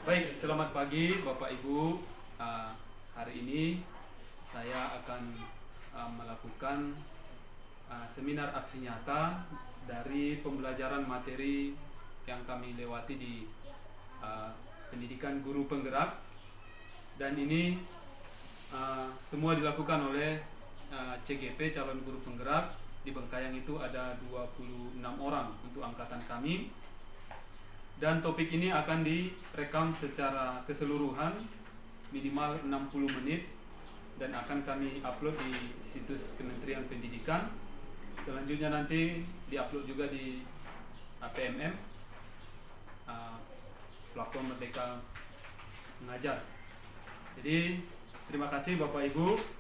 Baik, selamat pagi Bapak Ibu. Hari ini saya akan melakukan seminar aksi nyata dari pembelajaran materi yang kami lewati di pendidikan guru penggerak, dan ini semua dilakukan oleh CGP calon guru penggerak. Di Bengkayang itu ada 26 orang untuk angkatan kami, dan topik ini akan direkam secara keseluruhan minimal 60 menit dan akan kami upload di situs Kementerian Pendidikan. Selanjutnya nanti diupload juga di PMM, platform Merdeka Mengajar. Jadi terima kasih Bapak Ibu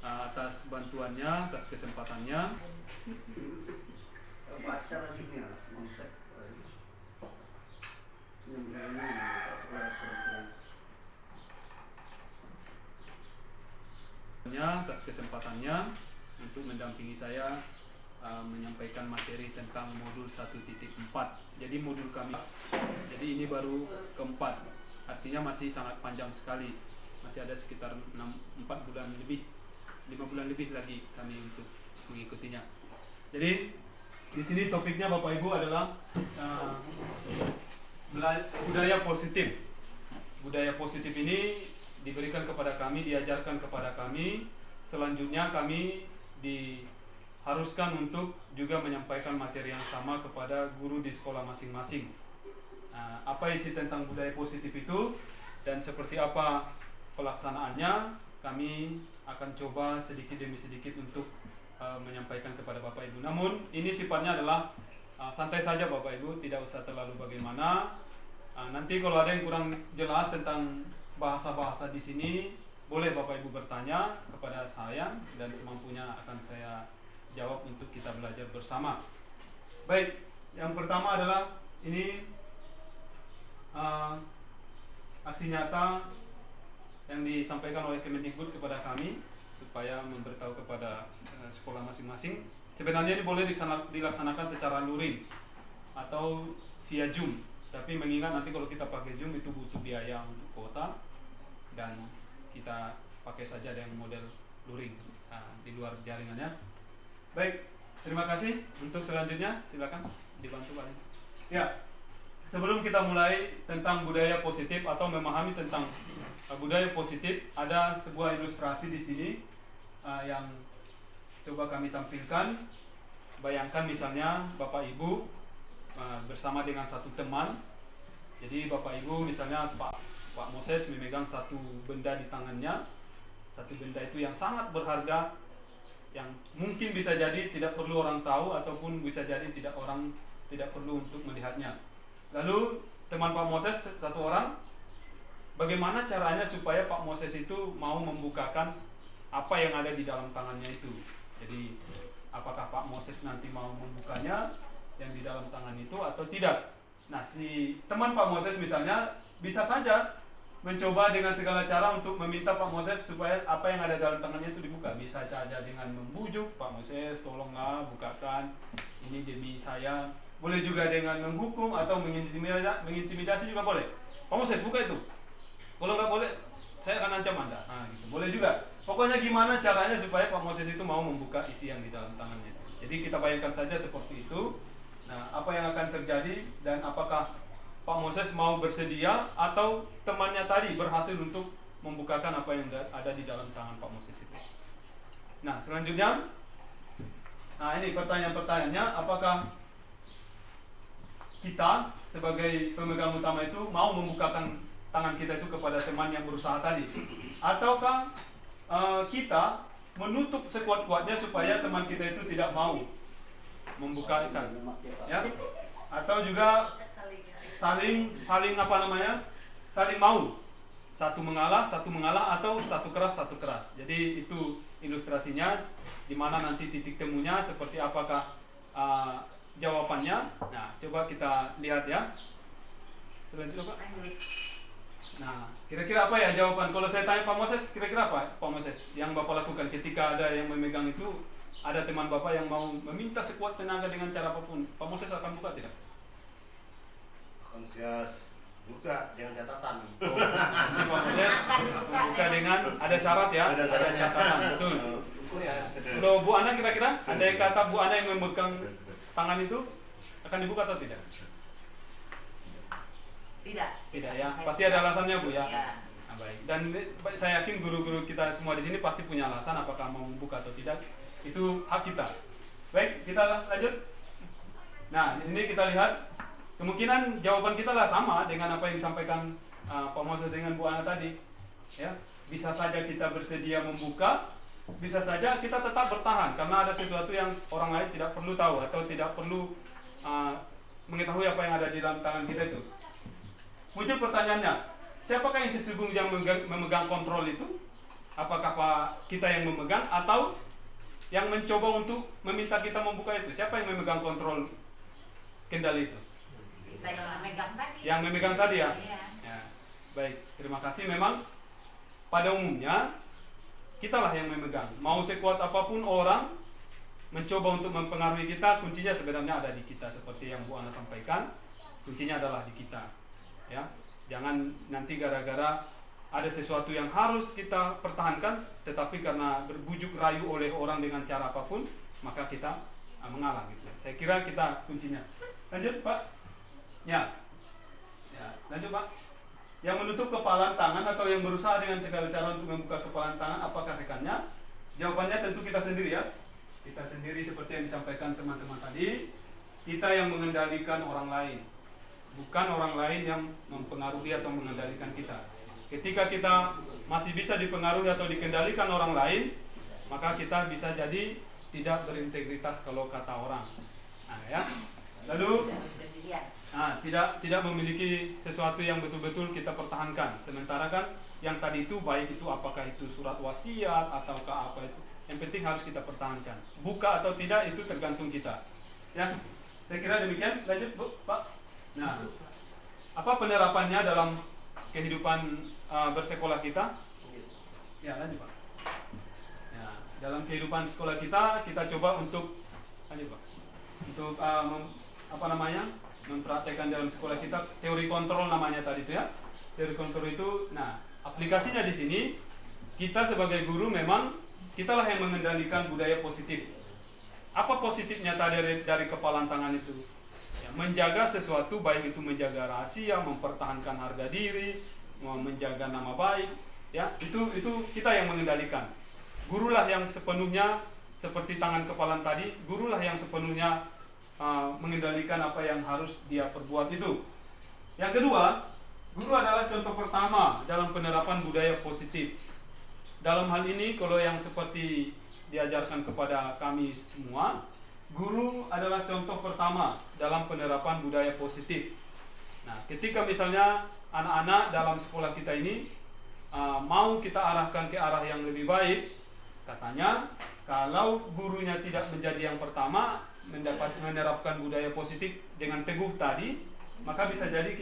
atas bantuannya, atas kesempatannya. Baca lagi nih konsep atas kesempatannya untuk mendampingi saya menyampaikan materi tentang modul 1.4. Jadi modul kami, jadi ini baru keempat, artinya masih sangat panjang sekali, masih ada sekitar 5 bulan lebih lagi kami untuk mengikutinya. Jadi di sini topiknya Bapak Ibu adalah budaya positif. Budaya positif ini diberikan kepada kami, diajarkan kepada kami. Selanjutnya kami diharuskan untuk juga menyampaikan materi yang sama kepada guru di sekolah masing-masing. Apa isi tentang budaya positif itu dan seperti apa pelaksanaannya, kami akan coba sedikit demi sedikit untuk menyampaikan kepada Bapak Ibu. Namun ini sifatnya adalah santai saja Bapak Ibu, tidak usah terlalu bagaimana. Nanti kalau ada yang kurang jelas tentang bahasa-bahasa di sini, boleh Bapak Ibu bertanya kepada saya dan semampunya akan saya jawab untuk kita belajar bersama. Baik, yang pertama adalah ini aksi nyata yang disampaikan oleh Kemendikbud kepada kami supaya memberitahu kepada sekolah masing-masing. Sebenarnya ini boleh dilaksanakan secara luring atau via Zoom, tapi mengingat nanti kalau kita pakai Zoom itu butuh biaya untuk kuota, dan kita pakai saja yang model luring di luar jaringannya. Baik, terima kasih. Untuk selanjutnya silakan dibantu Pak. Ya, sebelum kita mulai tentang budaya positif atau memahami tentang budaya positif, ada sebuah ilustrasi di sini yang coba kami tampilkan. Bayangkan misalnya Bapak Ibu bersama dengan satu teman. Jadi Bapak Ibu misalnya Pak Moses memegang satu benda di tangannya. Satu benda itu yang sangat berharga, yang mungkin bisa jadi tidak perlu orang tahu ataupun bisa jadi tidak perlu untuk melihatnya. Lalu teman Pak Moses satu orang, bagaimana caranya supaya Pak Moses itu mau membukakan apa yang ada di dalam tangannya itu. Jadi apakah Pak Moses nanti mau membukanya yang di dalam tangan itu atau tidak. Nah, si teman Pak Moses misalnya bisa saja mencoba dengan segala cara untuk meminta Pak Moses supaya apa yang ada dalam tangannya itu dibuka. Bisa saja dengan membujuk, Pak Moses tolonglah bukakan, ini demi saya. Boleh juga dengan menghukum atau mengintimidasi juga boleh. Pak Moses buka itu. Kalau nggak boleh, saya akan ancam Anda. Gitu. Boleh juga. Pokoknya gimana caranya supaya Pak Moses itu mau membuka isi yang di dalam tangannya itu. Jadi kita bayangkan saja seperti itu. Nah, apa yang akan terjadi dan apakah Pak Moses mau bersedia atau temannya tadi berhasil untuk membukakan apa yang ada di dalam tangan Pak Moses itu. Nah, selanjutnya, ini pertanyaan-pertanyaannya, apakah kita sebagai pemegang utama itu mau membukakan tangan kita itu kepada teman yang berusaha tadi, ataukah kita menutup sekuat-kuatnya supaya teman kita itu tidak mau membukakan, ya? Atau juga saling mau, satu mengalah atau satu keras. Jadi itu ilustrasinya, di mana nanti titik temunya seperti apakah jawabannya. Nah, coba kita lihat ya. Selanjutnya Pak. Nah, kira-kira apa ya jawaban? Kalau saya tanya Pak Moses, kira-kira apa Pak Moses yang Bapak lakukan ketika ada yang memegang itu, ada teman Bapak yang mau meminta sekuat tenaga dengan cara apapun, Pak Moses akan buka tidak? akan saya Buka dengan catatan. Oh, nanti Pak Moses membuka dengan ada syarat ya, Ada ada syaratnya. catatan, betul. Ya. Kalau Bu Ana kira-kira, andai kata Bu Ana yang memegang tangan itu akan dibuka atau tidak? Tidak. Tidak ya, pasti ada alasannya Bu ya. Ya. Nah, baik. Dan saya yakin guru-guru kita semua di sini pasti punya alasan apakah mau membuka atau tidak. Itu hak kita. Baik, kita lanjut. Nah, di sini kita lihat kemungkinan jawaban kita lah sama dengan apa yang disampaikan Pak Moses dengan Bu Ana tadi. Ya, bisa saja kita bersedia membuka, bisa saja kita tetap bertahan karena ada sesuatu yang orang lain tidak perlu tahu atau tidak perlu mengetahui apa yang ada di dalam tangan kita itu. Muncul pertanyaannya, siapakah yang sesungguhnya memegang kontrol itu? Apakah Pak kita yang memegang atau yang mencoba untuk meminta kita membuka itu? Siapa yang memegang kontrol kendali itu? Kita yang memegang tadi. Yang memegang tadi ya? Iya. Ya, baik, terima kasih. Memang pada umumnya kitalah yang memegang. Mau sekuat apapun orang mencoba untuk mempengaruhi kita, kuncinya sebenarnya ada di kita. Seperti yang Bu Ana sampaikan, kuncinya adalah di kita. Ya, jangan nanti gara-gara ada sesuatu yang harus kita pertahankan, tetapi karena berbujuk rayu oleh orang dengan cara apapun, maka kita mengalah gitu. Saya kira kita kuncinya. Lanjut Pak. Ya, lanjut Pak. Yang menutup kepalan tangan atau yang berusaha dengan segala cara untuk membuka kepalan tangan, apakah rekannya? Jawabannya tentu kita sendiri ya. Kita sendiri seperti yang disampaikan teman-teman tadi. Kita yang mengendalikan orang lain, bukan orang lain yang mempengaruhi atau mengendalikan kita. Ketika kita masih bisa dipengaruhi atau dikendalikan orang lain, maka kita bisa jadi tidak berintegritas kalau kata orang. Nah, ya. Lalu tidak memiliki sesuatu yang betul-betul kita pertahankan. Sementara kan yang tadi itu baik itu apakah itu surat wasiat ataukah apa itu, yang penting harus kita pertahankan. Buka atau tidak itu tergantung kita. Ya, saya kira demikian. Lanjut Bu, Pak. Nah, apa penerapannya dalam kehidupan bersekolah kita? Ya, lanjut Pak. Ya, dalam kehidupan sekolah kita coba untuk lanjut Pak. Untuk mempraktekkan dalam sekolah kita teori kontrol namanya tadi itu ya. Teori kontrol itu, nah aplikasinya di sini kita sebagai guru memang kitalah yang mengendalikan budaya positif. Apa positifnya tadi dari kepalan tangan itu? Ya, menjaga sesuatu, baik itu menjaga rahasia, mempertahankan harga diri, menjaga nama baik, ya itu kita yang mengendalikan. Gurulah yang sepenuhnya seperti tangan kepalan tadi, gurulah yang sepenuhnya mengendalikan apa yang harus dia perbuat itu. Yang kedua, guru adalah contoh pertama dalam penerapan budaya positif. Dalam hal ini, kalau yang seperti diajarkan kepada kami semua, guru adalah contoh pertama dalam penerapan budaya positif. Nah, ketika misalnya anak-anak dalam sekolah kita ini mau kita arahkan ke arah yang lebih baik, katanya kalau gurunya tidak menjadi yang pertama menerapkan budaya positif dengan teguh tadi, maka bisa jadi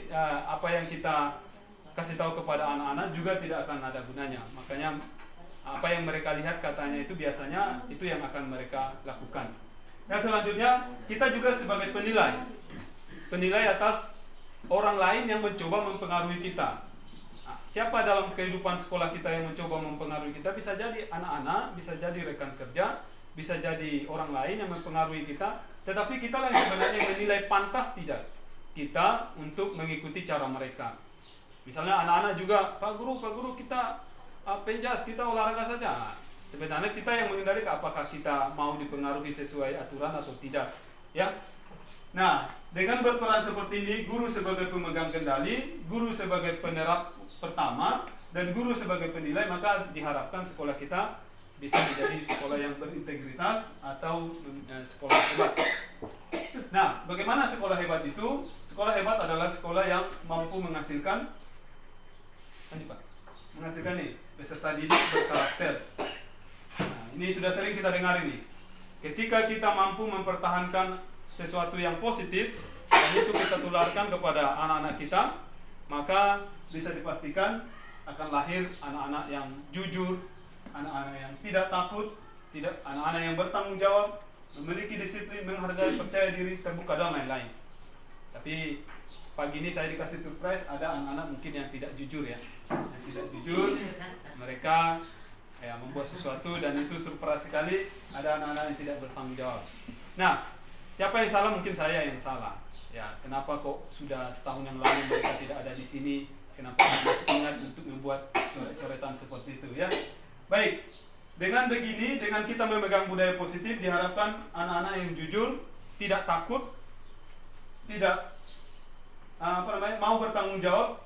apa yang kita kasih tahu kepada anak-anak juga tidak akan ada gunanya. Makanya apa yang mereka lihat katanya itu biasanya itu yang akan mereka lakukan. Dan selanjutnya kita juga sebagai penilai atas orang lain yang mencoba mempengaruhi kita. Nah, siapa dalam kehidupan sekolah kita yang mencoba mempengaruhi kita? Bisa jadi anak-anak, bisa jadi rekan kerja, bisa jadi orang lain yang mempengaruhi kita, tetapi kita yang sebenarnya menilai pantas tidak kita untuk mengikuti cara mereka. Misalnya anak-anak juga, Pak Guru kita penjas, kita olahraga saja. Sebenarnya kita yang mengendali apakah kita mau dipengaruhi sesuai aturan atau tidak, ya. Nah, dengan berperan seperti ini, guru sebagai pemegang kendali, guru sebagai penerap pertama, dan guru sebagai penilai, maka diharapkan sekolah kita bisa menjadi sekolah yang berintegritas atau sekolah hebat. Nah, bagaimana sekolah hebat itu? Sekolah hebat adalah sekolah yang mampu menghasilkan nih peserta didik berkarakter. Nah, ini sudah sering kita dengar ini. Ketika kita mampu mempertahankan sesuatu yang positif dan itu kita tularkan kepada anak-anak kita, maka bisa dipastikan akan lahir anak-anak yang jujur, anak-anak yang tidak takut, anak-anak yang bertanggung jawab, memiliki disiplin, menghargai, percaya diri, terbuka dan lain-lain. Tapi pagi ini saya dikasih surprise, ada anak-anak mungkin yang tidak jujur ya, yang tidak jujur, mereka ya membuat sesuatu dan itu surprise sekali, ada anak-anak yang tidak bertanggung jawab. Nah, siapa yang salah? Mungkin saya yang salah. Ya, kenapa kok sudah setahun yang lalu mereka tidak ada di sini? Kenapa saya masih ingat untuk membuat coret-coretan seperti itu ya? Baik, dengan begini, dengan kita memegang budaya positif, diharapkan anak-anak yang jujur, tidak takut, tidak mau bertanggung jawab,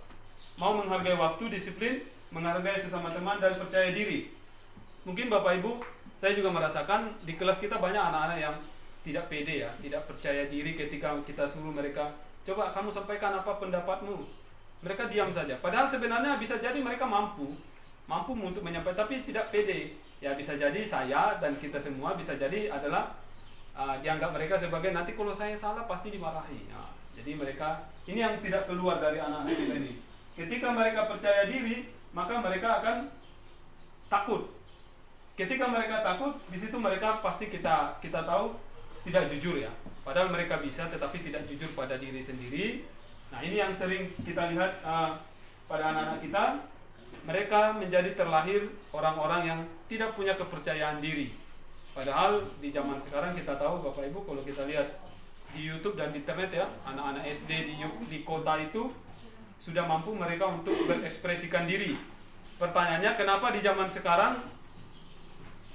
mau menghargai waktu, disiplin, menghargai sesama teman dan percaya diri. Mungkin Bapak Ibu, saya juga merasakan di kelas kita banyak anak-anak yang tidak pede ya, tidak percaya diri ketika kita suruh mereka, coba kamu sampaikan apa pendapatmu. Mereka diam saja. Padahal sebenarnya bisa jadi mereka mampu untuk menyampaikan, tapi tidak pede. Ya bisa jadi saya dan kita semua bisa jadi adalah dianggap mereka sebagai nanti kalau saya salah pasti dimarahi. Nah, jadi mereka ini yang tidak keluar dari anak-anak kita ini. Ketika mereka percaya diri, maka mereka akan takut. Ketika mereka takut, di situ mereka pasti kita tahu tidak jujur ya. Padahal mereka bisa, tetapi tidak jujur pada diri sendiri. Nah ini yang sering kita lihat pada anak-anak kita. Mereka menjadi terlahir orang-orang yang tidak punya kepercayaan diri. Padahal di zaman sekarang kita tahu Bapak Ibu, kalau kita lihat di YouTube dan di internet ya, anak-anak SD di kota itu sudah mampu mereka untuk berekspresikan diri. Pertanyaannya, kenapa di zaman sekarang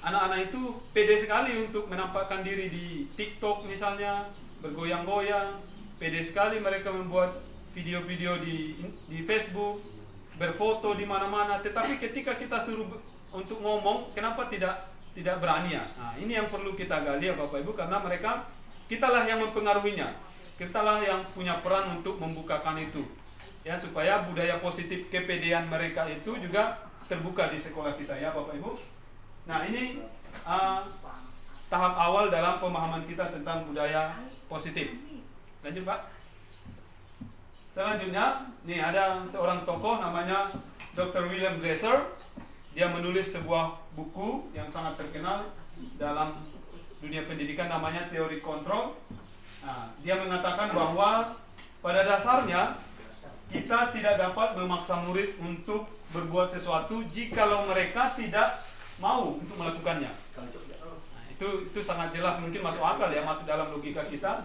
anak-anak itu pede sekali untuk menampakkan diri di TikTok misalnya, bergoyang-goyang, pede sekali mereka membuat video-video di Facebook, berfoto di mana-mana, tetapi ketika kita suruh untuk ngomong, kenapa tidak berani ya? Nah, ini yang perlu kita gali ya Bapak Ibu, karena mereka, kitalah yang mempengaruhinya, kitalah yang punya peran untuk membukakan itu, ya supaya budaya positif kepedean mereka itu juga terbuka di sekolah kita ya Bapak Ibu. Nah ini tahap awal dalam pemahaman kita tentang budaya positif. Lanjut Pak. Selanjutnya, nih ada seorang tokoh namanya Dr. William Glasser. Dia menulis sebuah buku yang sangat terkenal dalam dunia pendidikan, namanya Teori Kontrol. Nah, dia mengatakan bahwa pada dasarnya kita tidak dapat memaksa murid untuk berbuat sesuatu jikalau mereka tidak mau untuk melakukannya. Nah, itu sangat jelas, mungkin masuk akal ya, masuk dalam logika kita.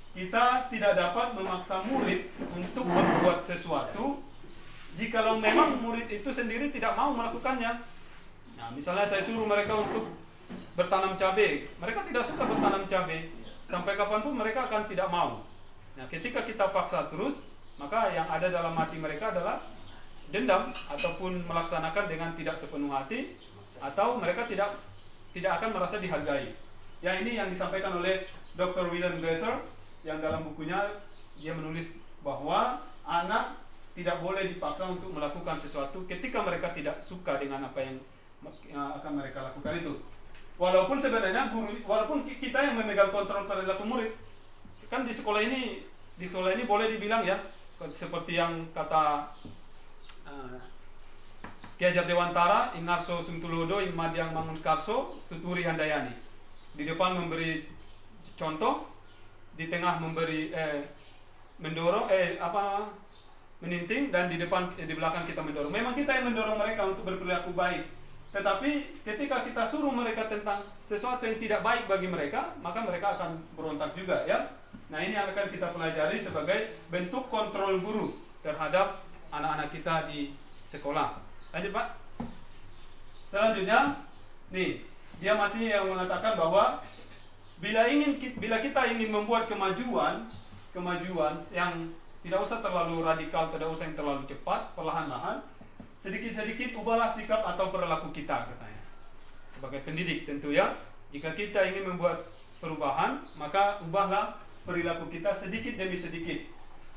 Kita tidak dapat memaksa murid untuk berbuat sesuatu jikalau memang murid itu sendiri tidak mau melakukannya. Nah, misalnya saya suruh mereka untuk bertanam cabai, mereka tidak suka bertanam cabai, sampai kapanpun mereka akan tidak mau. Nah, ketika kita paksa terus, maka yang ada dalam hati mereka adalah dendam ataupun melaksanakan dengan tidak sepenuh hati, atau mereka tidak akan merasa dihargai. Ya, ini yang disampaikan oleh Dr. William Glasser, yang dalam bukunya dia menulis bahwa anak tidak boleh dipaksa untuk melakukan sesuatu ketika mereka tidak suka dengan apa yang akan mereka lakukan itu. Walaupun sebenarnya walaupun kita yang memegang kontrol perilaku murid, kan di sekolah ini boleh dibilang ya, seperti yang kata Ki Hajar Dewantara, Ingarso Suntulodo, Imadiang Mangun Karso, Tuturi Handayani. Di depan memberi contoh, di tengah memberi mendorong meninting, dan di belakang kita mendorong. Memang kita yang mendorong mereka untuk berperilaku baik. Tetapi ketika kita suruh mereka tentang sesuatu yang tidak baik bagi mereka, maka mereka akan berontak juga ya. Nah, ini yang akan kita pelajari sebagai bentuk kontrol guru terhadap anak-anak kita di sekolah. Lanjut Pak. Selanjutnya, nih, dia masih yang mengatakan bahwa bila kita ingin membuat kemajuan yang tidak usah terlalu radikal, tidak usah yang terlalu cepat, perlahan-lahan, sedikit-sedikit ubahlah sikap atau perilaku kita, katanya. Sebagai pendidik tentu ya, jika kita ingin membuat perubahan, maka ubahlah perilaku kita sedikit demi sedikit.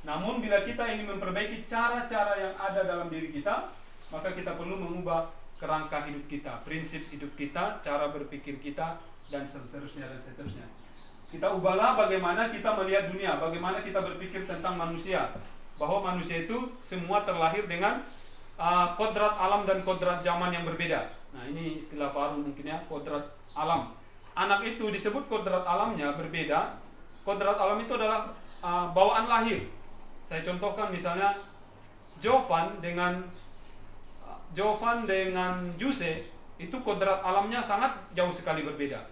Namun bila kita ingin memperbaiki cara-cara yang ada dalam diri kita, maka kita perlu mengubah kerangka hidup kita, prinsip hidup kita, cara berpikir kita, dan seterusnya. Kita ubahlah bagaimana kita melihat dunia, bagaimana kita berpikir tentang manusia, bahwa manusia itu semua terlahir dengan kodrat alam dan kodrat zaman yang berbeda. Nah, ini istilah baru mungkin ya, kodrat alam. Anak itu disebut kodrat alamnya berbeda. Kodrat alam itu adalah bawaan lahir. Saya contohkan misalnya Jovan dengan Juse itu kodrat alamnya sangat jauh sekali berbeda.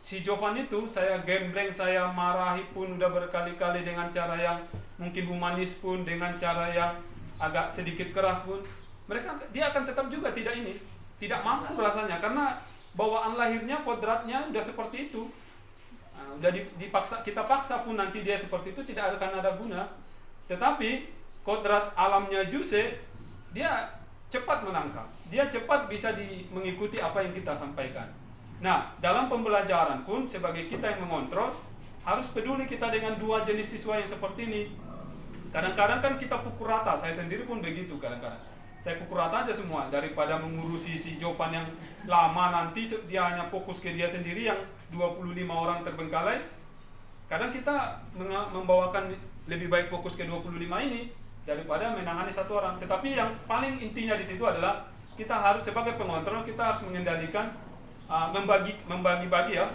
Si Jovan itu saya gembleng, saya marahi pun udah berkali-kali dengan cara yang mungkin humanis pun, dengan cara yang agak sedikit keras pun, dia akan tetap juga tidak mampu rasanya, karena bawaan lahirnya kodratnya udah seperti itu. Udah kita paksa pun nanti dia seperti itu tidak akan ada guna. Tetapi kodrat alamnya Juse, dia cepat menangkap, dia cepat bisa mengikuti apa yang kita sampaikan. Nah, dalam pembelajaran pun sebagai kita yang mengontrol, harus peduli kita dengan dua jenis siswa yang seperti ini. Kadang-kadang kan kita pukul rata, saya sendiri pun begitu kadang-kadang. Saya pukul rata aja semua, daripada mengurusi si Jovan yang lama nanti dia hanya fokus ke dia sendiri yang 25 orang terbengkalai. Kadang kita membawakan lebih baik fokus ke 25 ini daripada menangani satu orang. Tetapi yang paling intinya di situ adalah kita harus sebagai pengontrol, kita harus mengendalikan, membagi-bagi ya,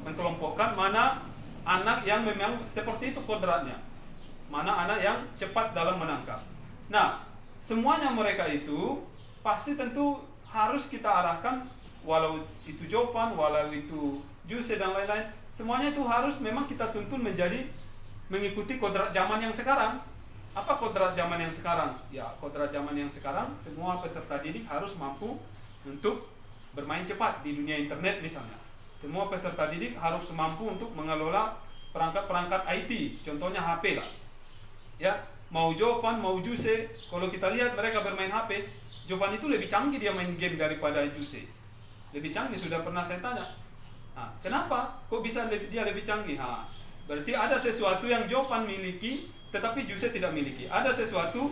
mengkelompokkan mana anak yang memang seperti itu kodratnya, mana anak yang cepat dalam menangkap. Nah, semuanya mereka itu pasti tentu harus kita arahkan, walau itu Jovan, walau itu Juse dan lain-lain, semuanya itu harus memang kita tuntun mengikuti kodrat zaman yang sekarang. Apa kodrat zaman yang sekarang? Ya, kodrat zaman yang sekarang semua peserta didik harus mampu untuk bermain cepat di dunia internet misalnya. Semua peserta didik harus mampu untuk mengelola perangkat-perangkat IT, contohnya HP lah. Ya, mau Jovan, mau Juse, kalau kita lihat mereka bermain HP, Jovan itu lebih canggih dia main game daripada Juse. Lebih canggih, sudah pernah saya tanya. Nah, kenapa? Kok bisa dia lebih canggih? Nah, berarti ada sesuatu yang Jovan miliki tetapi Juse tidak miliki. Ada sesuatu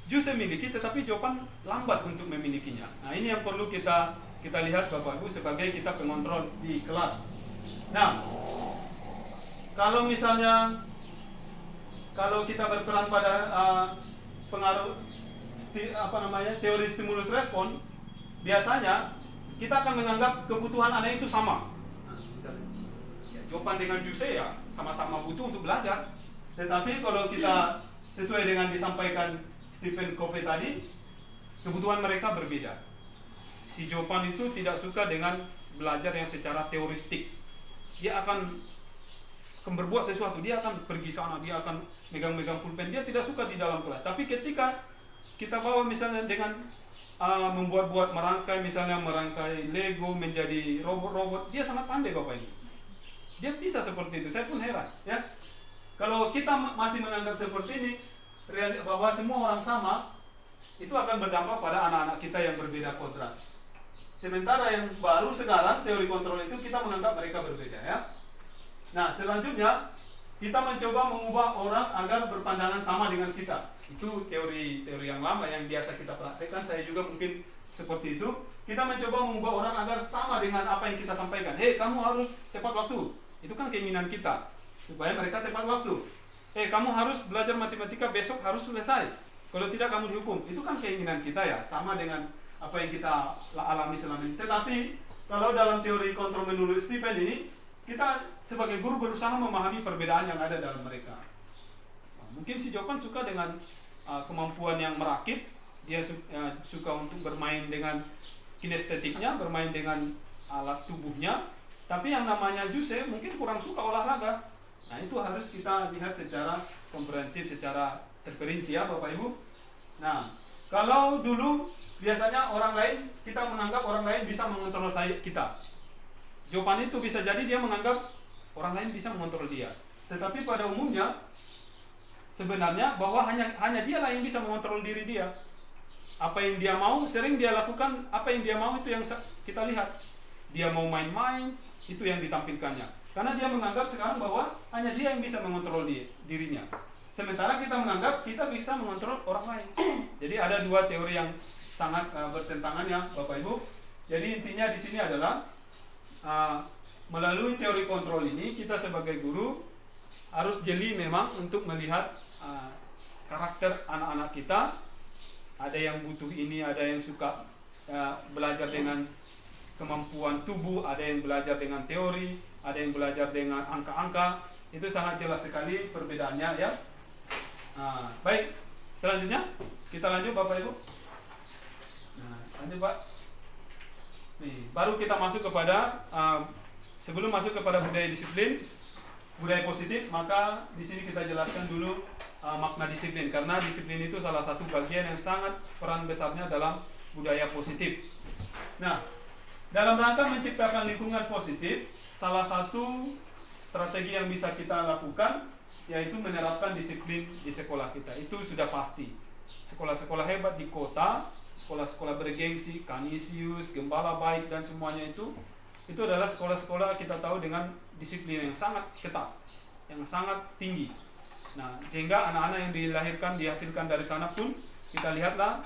Juse miliki tetapi Jovan lambat untuk memilikinya. Nah, ini yang perlu kita lihat Bapak Ibu sebagai kita pengontrol di kelas. Nah, kalau misalnya kita berperan pada pengaruh teori stimulus respon, biasanya kita akan menganggap kebutuhan anak itu sama. Jovan dengan Juse ya sama-sama butuh untuk belajar. Tetapi kalau kita sesuai dengan disampaikan Stephen Covey tadi, kebutuhan mereka berbeda. Si Jovan itu tidak suka dengan belajar yang secara teoristik. Dia akan berbuat sesuatu, dia akan pergi sana, dia akan megang-megang pulpen, dia tidak suka di dalam kelas. Tapi ketika kita bawa misalnya dengan membuat-buat merangkai Lego menjadi robot-robot, dia sangat pandai Bapak ini. Dia bisa seperti itu, saya pun heran ya. Kalau kita masih menganggap seperti ini, bahwa semua orang sama, itu akan berdampak pada anak-anak kita yang berbeda kodrat. Sementara yang baru sekarang, teori kontrol itu kita menganggap mereka berbeda ya. Nah, selanjutnya kita mencoba mengubah orang agar berpandangan sama dengan kita. Itu teori yang lama yang biasa kita praktekkan, saya juga mungkin seperti itu. Kita mencoba mengubah orang agar sama dengan apa yang kita sampaikan. Kamu harus tepat waktu. Itu kan keinginan kita, supaya mereka tepat waktu. Kamu harus belajar matematika besok harus selesai. Kalau tidak kamu dihukum. Itu kan keinginan kita ya, sama dengan apa yang kita alami selama ini. Tetapi kalau dalam teori kontrol menurut Stephen ini, kita sebagai guru berusaha memahami perbedaan yang ada dalam mereka. Mungkin si Jovan suka dengan kemampuan yang merakit, dia suka untuk bermain dengan kinestetiknya, bermain dengan alat tubuhnya. Tapi yang namanya Juse mungkin kurang suka olahraga. Nah, itu harus kita lihat secara komprehensif, secara terperinci ya Bapak Ibu. Nah, kalau dulu biasanya kita menganggap orang lain bisa mengontrol kita. Jawaban itu bisa jadi dia menganggap orang lain bisa mengontrol dia. Tetapi pada umumnya sebenarnya bahwa hanya dialah yang bisa mengontrol diri dia. Apa yang dia mau sering dia lakukan, apa yang dia mau itu yang kita lihat. Dia mau main-main, itu yang ditampilkannya. Karena dia menganggap sekarang bahwa hanya dia yang bisa mengontrol dirinya. Sementara kita menganggap kita bisa mengontrol orang lain. Jadi ada dua teori yang sangat bertentangan ya Bapak Ibu. Jadi intinya di sini adalah melalui teori kontrol ini kita sebagai guru harus jeli memang untuk melihat karakter anak-anak kita. Ada yang butuh ini, ada yang suka belajar dengan kemampuan tubuh, ada yang belajar dengan teori, ada yang belajar dengan angka-angka. Itu sangat jelas sekali perbedaannya ya. Baik, selanjutnya kita lanjut Bapak Ibu. Nah, lanjut Pak. Nih, baru kita masuk kepada sebelum masuk kepada budaya disiplin, budaya positif, maka di sini kita jelaskan dulu makna disiplin, karena disiplin itu salah satu bagian yang sangat peran besarnya dalam budaya positif. Nah, dalam rangka menciptakan lingkungan positif, salah satu strategi yang bisa kita lakukan yaitu menerapkan disiplin di sekolah kita. Itu sudah pasti. Sekolah-sekolah hebat di kota, sekolah-sekolah bergengsi, Kanisius, Gembala Baik dan semuanya itu adalah sekolah-sekolah kita tahu dengan disiplin yang sangat ketat, yang sangat tinggi. Nah, sehingga anak-anak yang dilahirkan, dihasilkan dari sana pun kita lihatlah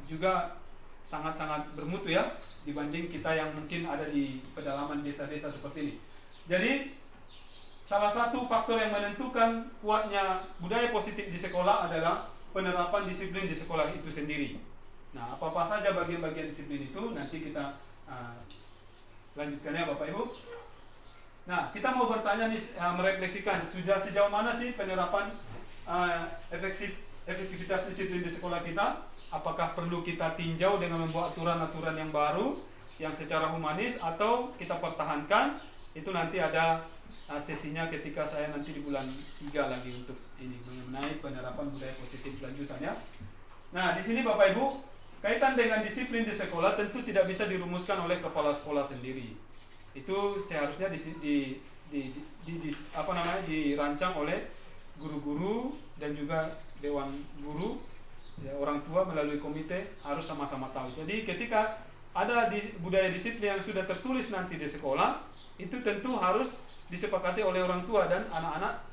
juga sangat-sangat bermutu ya, dibanding kita yang mungkin ada di pedalaman desa-desa seperti ini. Jadi salah satu faktor yang menentukan kuatnya budaya positif di sekolah adalah penerapan disiplin di sekolah itu sendiri. Nah, apa-apa saja bagian-bagian disiplin itu nanti kita lanjutkan ya Bapak Ibu. Nah, kita mau bertanya nih, merefleksikan sudah sejauh mana sih penerapan efektivitas disiplin di sekolah kita. Apakah perlu kita tinjau dengan membuat aturan-aturan yang baru yang secara humanis, atau kita pertahankan? Itu nanti ada sesinya ketika saya nanti di bulan 3 lagi untuk ini mengenai penerapan budaya positif lanjutannya. Nah, di sini Bapak Ibu, kaitan dengan disiplin di sekolah tentu tidak bisa dirumuskan oleh kepala sekolah sendiri. Itu seharusnya dirancang oleh guru-guru dan juga dewan guru, ya, orang tua melalui komite harus sama-sama tahu. Jadi ketika ada budaya disiplin yang sudah tertulis nanti di sekolah, itu tentu harus disepakati oleh orang tua dan anak-anak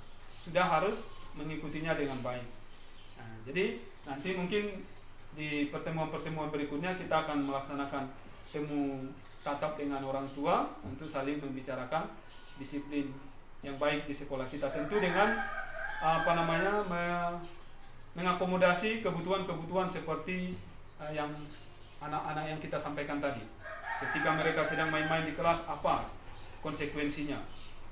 sudah harus mengikutinya dengan baik. Nah, jadi nanti mungkin di pertemuan-pertemuan berikutnya kita akan melaksanakan temu tatap dengan orang tua untuk saling membicarakan disiplin yang baik di sekolah kita, tentu dengan mengakomodasi kebutuhan-kebutuhan seperti yang anak-anak yang kita sampaikan tadi. Ketika mereka sedang main-main di kelas, apa konsekuensinya,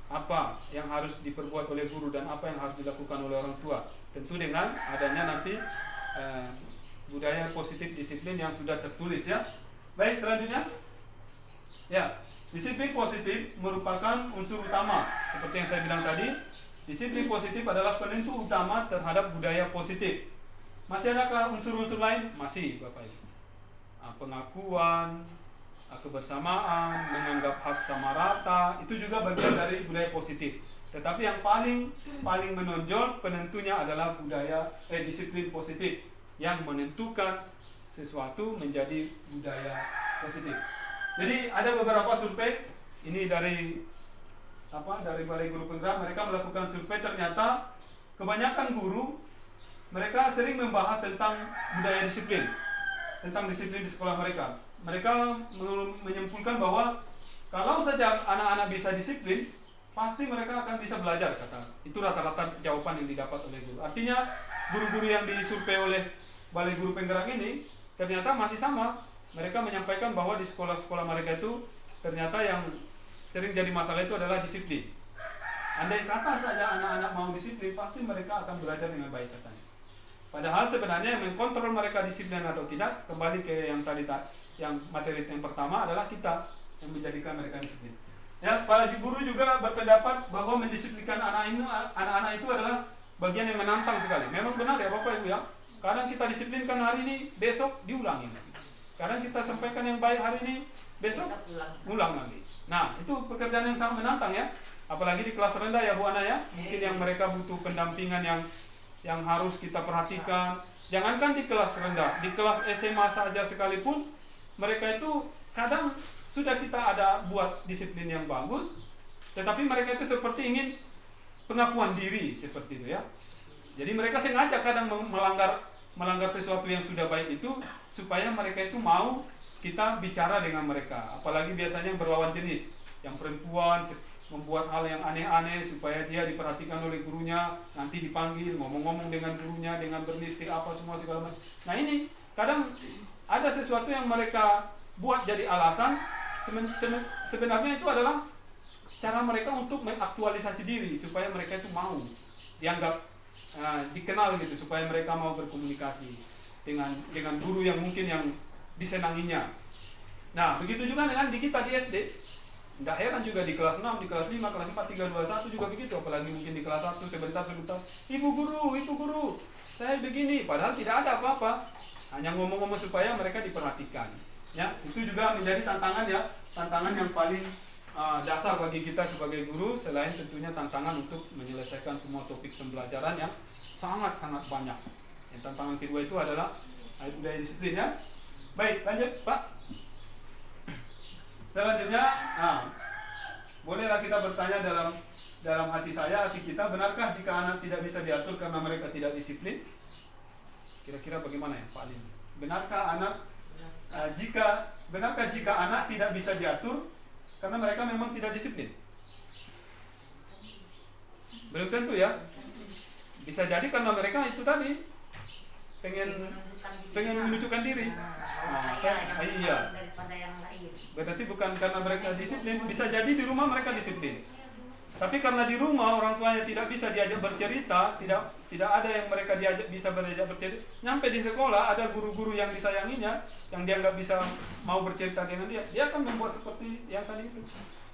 apa yang harus diperbuat oleh guru dan apa yang harus dilakukan oleh orang tua, tentu dengan adanya nanti budaya positif disiplin yang sudah tertulis ya. Baik, selanjutnya ya, disiplin positif merupakan unsur utama seperti yang saya bilang tadi. Disiplin positif adalah penentu utama terhadap budaya positif. Masih adakah unsur-unsur lain? Masih Bapak Ibu. Pengakuan, kebersamaan, menganggap hak sama rata, itu juga bagian dari budaya positif. Tetapi yang paling menonjol penentunya adalah disiplin positif yang menentukan sesuatu menjadi budaya positif. Jadi ada beberapa survei ini dari Balai Guru Penggerak, mereka melakukan survei, ternyata kebanyakan guru mereka sering membahas tentang budaya disiplin, tentang disiplin di sekolah mereka. Mereka menyimpulkan bahwa kalau saja anak-anak bisa disiplin, pasti mereka akan bisa belajar, kata. Itu rata-rata jawaban yang didapat oleh guru. Artinya guru-guru yang disurvei oleh Balai Guru Penggerak ini ternyata masih sama. Mereka menyampaikan bahwa di sekolah-sekolah mereka itu ternyata yang sering jadi masalah itu adalah disiplin. Andai kata saja anak-anak mau disiplin, pasti mereka akan belajar dengan baik, katanya. Padahal sebenarnya yang mengkontrol mereka disiplin atau tidak, kembali ke yang tadi, yang materi yang pertama adalah kita yang menjadikan mereka disiplin. Ya, para guru juga berpendapat bahwa mendisiplinkan anak-anak itu adalah bagian yang menantang sekali. Memang benar ya Bapak Ibu ya. Kadang kita disiplinkan hari ini, besok diulangi. Kadang kita sampaikan yang baik hari ini, besok ulang lagi. Nah, itu pekerjaan yang sangat menantang ya. Apalagi di kelas rendah ya Bu Ana ya. Mungkin yang mereka butuh pendampingan yang harus kita perhatikan. Jangankan di kelas rendah, di kelas SMA saja sekalipun, mereka itu kadang sudah kita ada buat disiplin yang bagus, tetapi mereka itu seperti ingin pengakuan diri seperti itu ya. Jadi mereka sengaja kadang melanggar sesuatu yang sudah baik itu supaya mereka itu mau kita bicara dengan mereka. Apalagi biasanya yang berlawan jenis, yang perempuan membuat hal yang aneh-aneh supaya dia diperhatikan oleh gurunya, nanti dipanggil ngomong-ngomong dengan gurunya dengan berlipstick apa semua segala macam. Nah, ini kadang ada sesuatu yang mereka buat jadi alasan, sebenarnya itu adalah cara mereka untuk mengaktualisasi diri supaya mereka itu mau dianggap dikenal gitu, supaya mereka mau berkomunikasi dengan guru yang mungkin yang disenanginya. Nah, begitu juga dengan di kita di SD. Nggak heran juga di kelas 6, di kelas 5, kelas 4, 3, 2, 1 juga begitu. Apalagi mungkin di kelas 1 sebentar, ibu guru, saya begini. Padahal tidak ada apa-apa. Hanya ngomong-ngomong supaya mereka diperhatikan. Ya, itu juga menjadi tantangan ya. Tantangan yang paling dasar bagi kita sebagai guru. Selain tentunya tantangan untuk menyelesaikan semua topik pembelajaran yang sangat-sangat banyak. Yang tantangan kedua itu adalah budaya disiplin ya. Baik, lanjut Pak. Selanjutnya, bolehlah kita bertanya dalam hati saya, hati kita, benarkah jika anak tidak bisa diatur karena mereka tidak disiplin? Kira-kira bagaimana ya Pak Alim? Benarkah jika anak tidak bisa diatur karena mereka memang tidak disiplin? Belum tentu ya. Bisa jadi karena mereka itu tadi pengen menunjukkan diri. Iya. Daripada yang lain. Berarti bukan karena mereka disiplin, bisa jadi di rumah mereka disiplin. Tapi karena di rumah orang tuanya tidak bisa diajak bercerita, tidak ada yang mereka bisa diajak bercerita. Nyampe di sekolah ada guru-guru yang disayanginya, yang dia nggak bisa mau bercerita dengan dia akan membuat seperti yang tadi itu.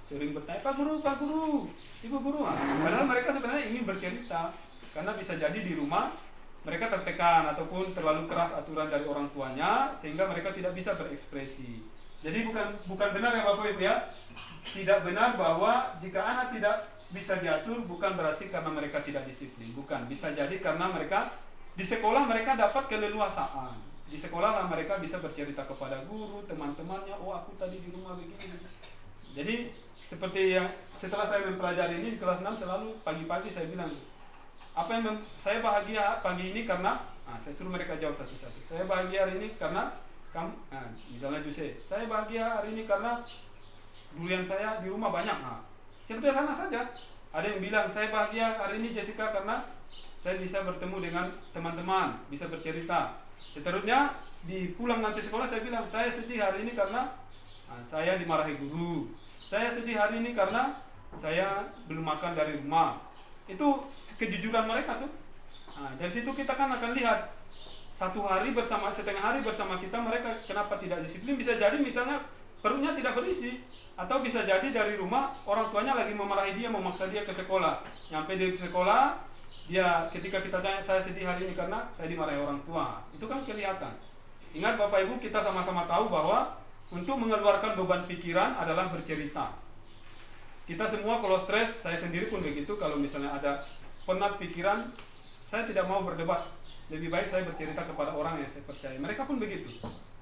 Sering bertanya, Pak Guru, Ibu Guru. Padahal mereka sebenarnya ingin bercerita, karena bisa jadi di rumah mereka tertekan ataupun terlalu keras aturan dari orang tuanya sehingga mereka tidak bisa berekspresi. Jadi bukan benar ya Bapak Ibu ya. Tidak benar bahwa jika anak tidak bisa diatur bukan berarti karena mereka tidak disiplin. Bukan, bisa jadi karena mereka di sekolah mereka dapat keleluasaan. Di sekolah lah mereka bisa bercerita kepada guru, teman-temannya, oh aku tadi di rumah begini. Jadi seperti yang setelah saya mempelajari ini di kelas 6 selalu pagi-pagi saya bilang, apa yang saya bahagia pagi ini karena saya suruh mereka jawab satu-satu. Saya bahagia hari ini karena kamu, misalnya Jose, saya bahagia hari ini karena durian saya di rumah banyak. Sederhana saja. Ada yang bilang saya bahagia hari ini Jessica karena saya bisa bertemu dengan teman-teman, bisa bercerita. Seterusnya di pulang nanti sekolah saya bilang saya sedih hari ini karena saya dimarahi guru. Saya sedih hari ini karena saya belum makan dari rumah. Itu kejujuran mereka tuh. Dari situ kita kan akan lihat setengah hari bersama kita mereka kenapa tidak disiplin. Bisa jadi misalnya perutnya tidak berisi, atau bisa jadi dari rumah orang tuanya lagi memarahi dia, memaksa dia ke sekolah. Nyampe di sekolah dia ketika kita tanya saya sedih hari ini karena saya dimarahi orang tua, itu kan kelihatan. Ingat Bapak Ibu, kita sama-sama tahu bahwa untuk mengeluarkan beban pikiran adalah bercerita. Kita semua kalau stres, saya sendiri pun begitu, kalau misalnya ada penat pikiran, saya tidak mau berdebat. Lebih baik saya bercerita kepada orang yang saya percaya. Mereka pun begitu.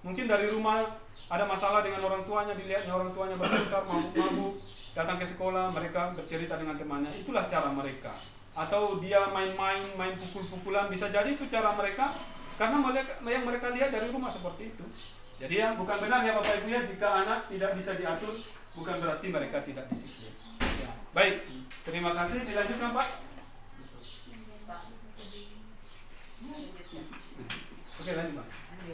Mungkin dari rumah ada masalah dengan orang tuanya, dilihatnya orang tuanya bertengkar, mabuk, datang ke sekolah, mereka bercerita dengan temannya. Itulah cara mereka. Atau dia main pukul-pukulan, bisa jadi itu cara mereka, karena yang mereka lihat dari rumah seperti itu. Jadi ya bukan benar ya Bapak Ibu ya, jika anak tidak bisa diatur, bukan berarti mereka tidak disiplin. Ya. Baik, terima kasih. Dilanjutkan Pak. Oke, lanjut Pak.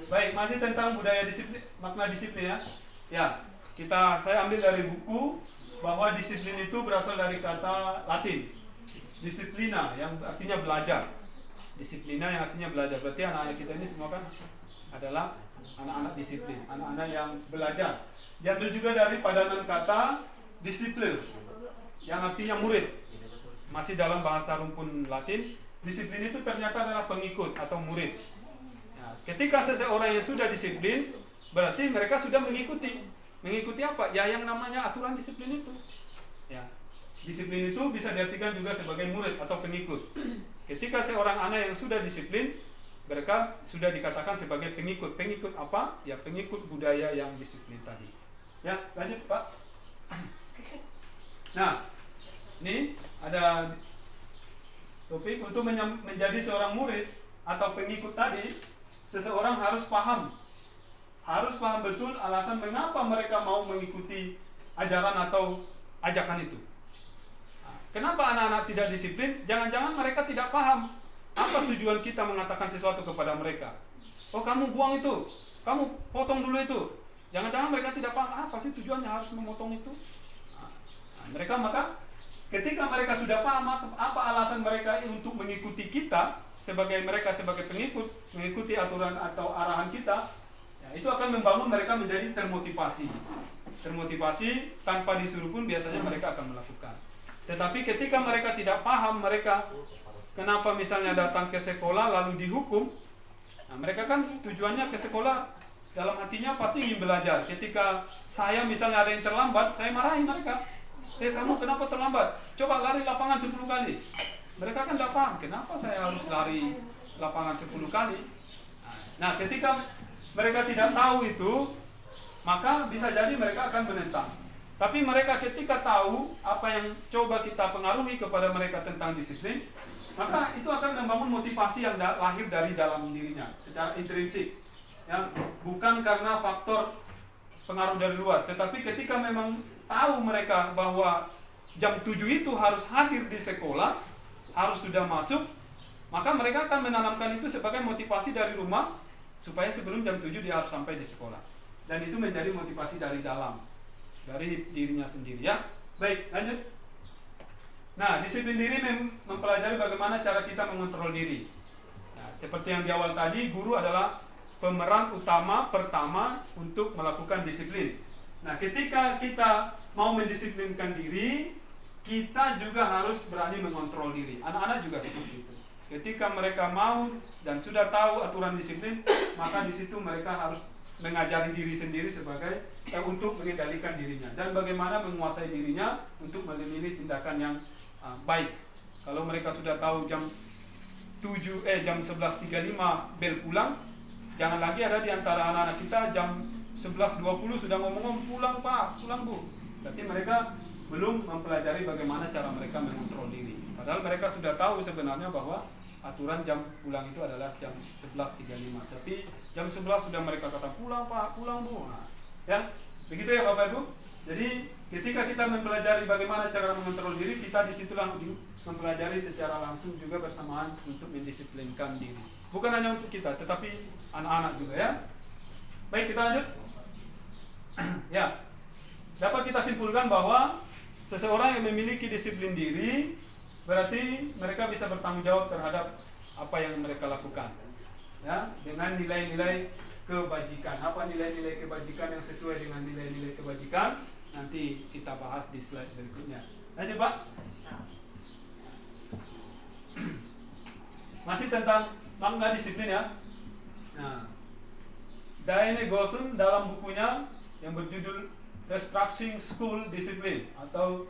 Baik, masih tentang budaya disiplin, makna disiplin ya. Ya, saya ambil dari buku bahwa disiplin itu berasal dari kata Latin, disiplina, yang artinya belajar. Disiplina yang artinya belajar. Berarti anak-anak kita ini semua kan adalah anak-anak disiplin, anak-anak yang belajar. Diambil juga dari padanan kata disiplin, yang artinya murid. Masih dalam bahasa rumpun Latin, disiplin itu ternyata adalah pengikut atau murid. Ketika seseorang yang sudah disiplin, berarti mereka sudah mengikuti. Mengikuti apa? Ya yang namanya aturan disiplin itu. Ya. Disiplin itu bisa diartikan juga sebagai murid atau pengikut. Ketika seorang anak yang sudah disiplin, mereka sudah dikatakan sebagai pengikut. Pengikut apa? Ya pengikut budaya yang disiplin tadi. Ya, lanjut Pak. Nah, ini ada topik untuk menjadi seorang murid atau pengikut tadi. Seseorang harus paham betul alasan mengapa mereka mau mengikuti ajaran atau ajakan itu. Kenapa anak-anak tidak disiplin? Jangan-jangan mereka tidak paham apa tujuan kita mengatakan sesuatu kepada mereka. Oh kamu buang itu, kamu potong dulu itu. Jangan-jangan mereka tidak paham apa sih tujuannya harus memotong itu. Mereka maka ketika mereka sudah paham apa alasan mereka untuk mengikuti kita sebagai pengikut, mengikuti aturan atau arahan kita, ya, itu akan membangun mereka menjadi termotivasi. Termotivasi tanpa disuruh pun biasanya mereka akan melakukan. Tetapi ketika mereka tidak paham, mereka kenapa misalnya datang ke sekolah lalu dihukum, nah, mereka kan tujuannya ke sekolah dalam hatinya pasti ingin belajar. Ketika saya misalnya ada yang terlambat, saya marahin mereka. Kamu kenapa terlambat? Coba lari lapangan 10 kali. Mereka kan tidak paham, kenapa saya harus lari lapangan 10 kali. Nah, ketika mereka tidak tahu itu, maka bisa jadi mereka akan menentang. Tapi mereka ketika tahu apa yang coba kita pengaruhi kepada mereka tentang disiplin, maka itu akan membangun motivasi yang lahir dari dalam dirinya secara intrinsik, ya, bukan karena faktor pengaruh dari luar. Tetapi ketika memang tahu mereka bahwa jam 7 itu harus hadir di sekolah, harus sudah masuk, maka mereka akan menanamkan itu sebagai motivasi dari rumah supaya sebelum jam 7 dia harus sampai di sekolah. Dan itu menjadi motivasi dari dalam, dari dirinya sendiri, ya. Baik, lanjut. Nah, disiplin diri mempelajari bagaimana cara kita mengontrol diri. Nah, seperti yang di awal tadi, guru adalah pemeran utama pertama untuk melakukan disiplin. Nah, ketika kita mau mendisiplinkan diri, kita juga harus berani mengontrol diri. Anak-anak juga seperti itu. Ketika mereka mau dan sudah tahu aturan disiplin, maka di situ mereka harus mengajari diri sendiri sebagai untuk mengendalikan dirinya dan bagaimana menguasai dirinya untuk memilih tindakan yang baik. Kalau mereka sudah tahu jam 11.35 bel pulang, jangan lagi ada di antara anak-anak kita jam 11.20 sudah ngomong pulang Pak, pulang Bu. Berarti mereka belum mempelajari bagaimana cara mereka mengontrol diri. Padahal mereka sudah tahu sebenarnya bahwa aturan jam pulang itu adalah jam 11.35. Tapi jam 11 sudah mereka kata pulang Pak, pulang Bu. Nah, ya, begitu ya Bapak Ibu. Jadi ketika kita mempelajari bagaimana cara mengontrol diri, kita disitulah mempelajari secara langsung juga bersamaan untuk mendisiplinkan diri. Bukan hanya untuk kita, tetapi anak-anak juga, ya. Baik, kita lanjut. Ya, dapat kita simpulkan bahwa seseorang yang memiliki disiplin diri berarti mereka bisa bertanggung jawab terhadap apa yang mereka lakukan, ya, dengan nilai-nilai kebajikan. Apa nilai-nilai kebajikan yang sesuai dengan nilai-nilai kebajikan? Nanti kita bahas di slide berikutnya. Lanjut Pak. Masih tentang makna disiplin, ya. Nah, Diane Gossen dalam bukunya yang berjudul Restructuring School Discipline atau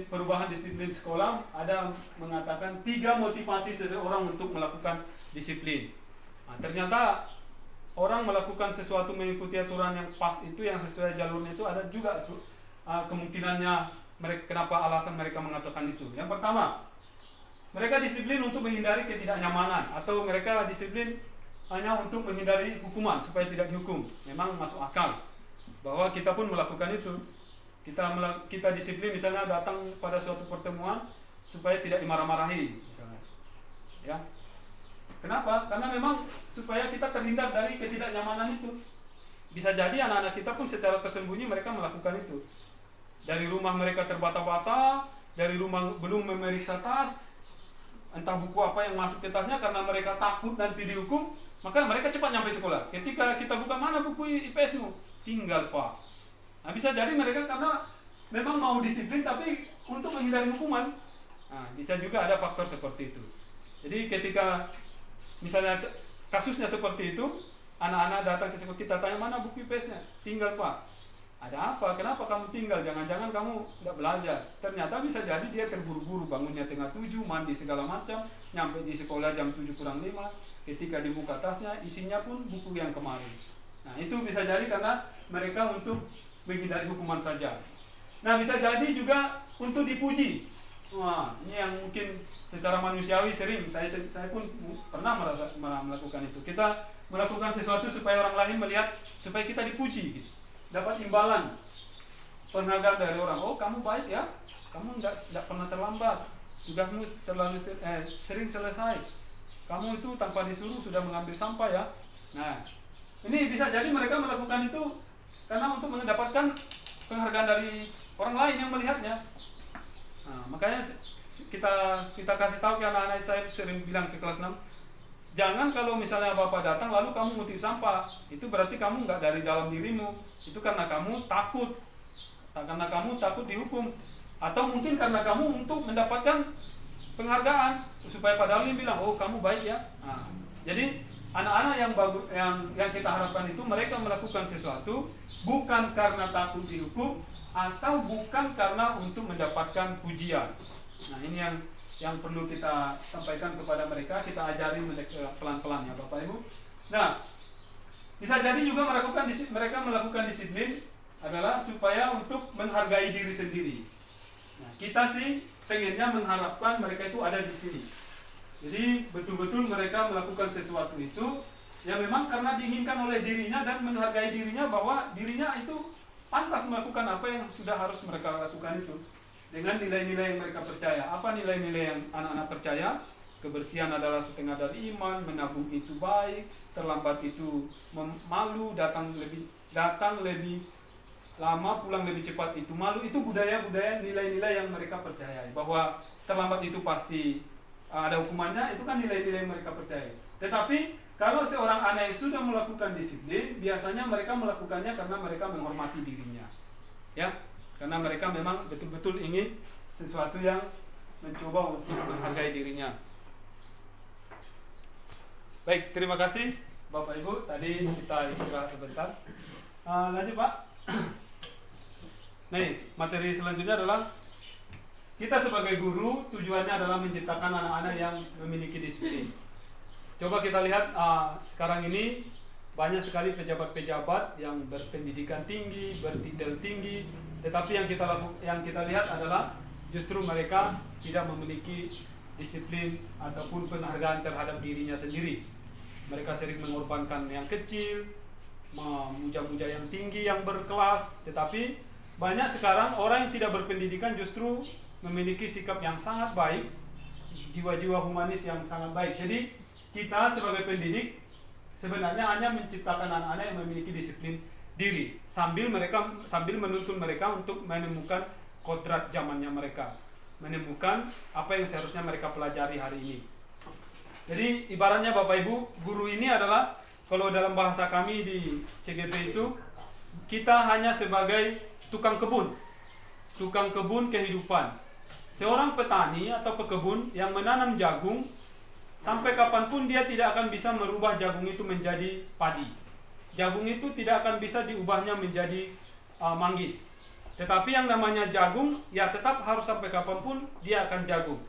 perubahan disiplin sekolah, ada mengatakan 3 motivasi seseorang untuk melakukan disiplin. Nah, ternyata orang melakukan sesuatu mengikuti aturan yang pas itu, yang sesuai jalurnya itu ada juga kemungkinannya kenapa alasan mereka mengatakan itu. Yang pertama, mereka disiplin untuk menghindari ketidaknyamanan, atau mereka disiplin hanya untuk menghindari hukuman supaya tidak dihukum. Memang masuk akal bahwa kita pun melakukan itu. Kita disiplin misalnya datang pada suatu pertemuan supaya tidak dimarah-marahi misalnya. Ya. Kenapa? Karena memang supaya kita terhindar dari ketidaknyamanan itu. Bisa jadi anak-anak kita pun secara tersembunyi mereka melakukan itu. Dari rumah mereka terbata-bata, dari rumah belum memeriksa tas, entah buku apa yang masuk ke tasnya karena mereka takut nanti dihukum, maka mereka cepat nyampe sekolah. Ketika kita buka, mana buku IPS-mu? Tinggal Pak. Nah, bisa jadi mereka karena memang mau disiplin tapi untuk menghindari hukuman. Nah, bisa juga ada faktor seperti itu. Jadi ketika misalnya kasusnya seperti itu, anak-anak datang ke sekolah, kita tanya mana buku IPS-nya? Tinggal Pak. Ada apa? Kenapa kamu tinggal? Jangan-jangan kamu tidak belajar. Ternyata bisa jadi dia terburu-buru, bangunnya tengah 7, mandi segala macam, nyampe di sekolah jam 7:45. Ketika dibuka tasnya, isinya pun buku yang kemarin. Nah, itu bisa jadi karena mereka untuk menghindari hukuman saja. Nah, bisa jadi juga untuk dipuji. Wah, ini yang mungkin secara manusiawi sering. Saya pun pernah melakukan itu. Kita melakukan sesuatu supaya orang lain melihat, supaya kita dipuji, gitu. Dapat imbalan, penghargaan dari orang. Oh, kamu baik ya, kamu tidak pernah terlambat, tugasmu terlalu sering selesai. Kamu itu tanpa disuruh sudah mengambil sampah ya. Nah, ini bisa jadi mereka melakukan itu karena untuk mendapatkan penghargaan dari orang lain yang melihatnya. Nah, makanya kita kasih tahu ke anak-anak, saya sering bilang ke kelas 6, jangan kalau misalnya bapak datang lalu kamu ngutip sampah, itu berarti kamu nggak dari dalam dirimu, itu karena kamu takut, karena kamu takut dihukum, atau mungkin karena kamu untuk mendapatkan penghargaan, supaya padahal dia bilang, oh kamu baik ya. Nah, jadi anak-anak yang bagus, yang kita harapkan itu mereka melakukan sesuatu bukan karena takut dihukum atau bukan karena untuk mendapatkan pujian. Nah, ini yang perlu kita sampaikan kepada mereka, kita ajari pelan-pelan ya Bapak Ibu. Nah, bisa jadi juga mereka melakukan disiplin adalah supaya untuk menghargai diri sendiri. Nah, kita sih pengennya mengharapkan mereka itu ada di sini. Jadi betul-betul mereka melakukan sesuatu itu yang memang karena diinginkan oleh dirinya dan menghargai dirinya bahwa dirinya itu pantas melakukan apa yang sudah harus mereka lakukan itu. Dengan nilai-nilai yang mereka percaya. Apa nilai-nilai yang anak-anak percaya? Kebersihan adalah setengah dari iman, menabung itu baik, terlambat itu malu, datang lebih lama, pulang lebih cepat itu malu. Itu budaya-budaya, nilai-nilai yang mereka percaya. Bahwa terlambat itu pasti ada hukumannya, itu kan nilai-nilai yang mereka percaya. Tetapi kalau seorang anak yang sudah melakukan disiplin, biasanya mereka melakukannya karena mereka menghormati dirinya. Ya, karena mereka memang betul-betul ingin sesuatu yang mencoba untuk menghargai dirinya. Baik, terima kasih Bapak Ibu. Tadi kita istirahat sebentar. Lanjut Pak. Nih, materi selanjutnya adalah kita sebagai guru tujuannya adalah menciptakan anak-anak yang memiliki disiplin. Coba kita lihat sekarang ini banyak sekali pejabat-pejabat yang berpendidikan tinggi, bertitel tinggi, tetapi yang kita lihat adalah justru mereka tidak memiliki disiplin ataupun penghargaan terhadap dirinya sendiri. Mereka sering mengorbankan yang kecil, memuja-muja yang tinggi, yang berkelas, tetapi banyak sekarang orang yang tidak berpendidikan justru memiliki sikap yang sangat baik, jiwa-jiwa humanis yang sangat baik. Jadi kita sebagai pendidik sebenarnya hanya menciptakan anak-anak yang memiliki disiplin diri, sambil menuntun mereka untuk menemukan kodrat zamannya mereka, menemukan apa yang seharusnya mereka pelajari hari ini. Jadi ibaratnya Bapak Ibu, guru ini adalah, kalau dalam bahasa kami di CGP itu, kita hanya sebagai tukang kebun kehidupan. Seorang petani atau pekebun yang menanam jagung, sampai kapanpun dia tidak akan bisa merubah jagung itu menjadi padi. Jagung itu tidak akan bisa diubahnya menjadi manggis. Tetapi yang namanya jagung, ya tetap harus sampai kapanpun dia akan jagung.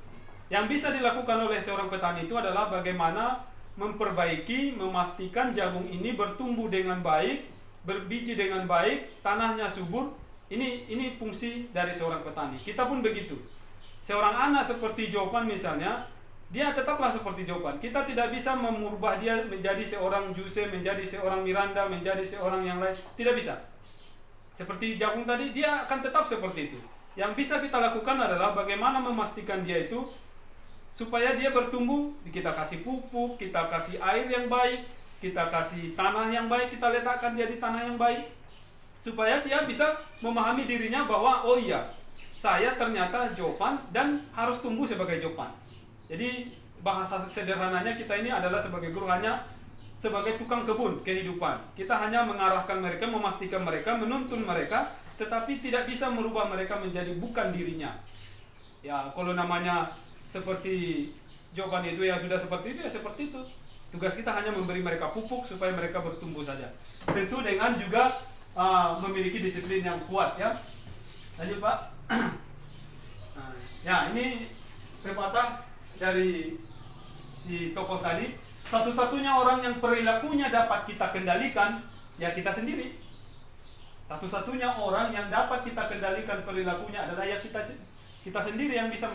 Yang bisa dilakukan oleh seorang petani itu adalah bagaimana memperbaiki, memastikan jagung ini bertumbuh dengan baik, berbiji dengan baik, tanahnya subur. Ini fungsi dari seorang petani. Kita pun begitu. Seorang anak seperti Jopan misalnya, dia tetaplah seperti Jopan. Kita tidak bisa merubah dia menjadi seorang Juse, menjadi seorang Miranda, menjadi seorang yang lain. Tidak bisa. Seperti jagung tadi, dia akan tetap seperti itu. Yang bisa kita lakukan adalah bagaimana memastikan dia itu supaya dia bertumbuh. Kita kasih pupuk, kita kasih air yang baik, kita kasih tanah yang baik, kita letakkan dia di tanah yang baik, supaya dia bisa memahami dirinya bahwa oh iya, saya ternyata Jopan dan harus tumbuh sebagai Jopan. Jadi bahasa sederhananya kita ini adalah sebagai guru hanya sebagai tukang kebun kehidupan. Kita hanya mengarahkan mereka, memastikan mereka, menuntun mereka, tetapi tidak bisa merubah mereka menjadi bukan dirinya. Ya, kalau namanya seperti Jopan itu ya sudah seperti itu, ya seperti itu. Tugas kita hanya memberi mereka pupuk supaya mereka bertumbuh saja. Tentu dengan juga memiliki disiplin yang kuat ya. Lanjut Pak. Ya, ini pepatah dari si tokoh tadi. Satu-satunya orang yang perilakunya dapat kita kendalikan, ya kita sendiri. Satu-satunya orang yang dapat kita kendalikan perilakunya adalah ya kita sendiri yang bisa.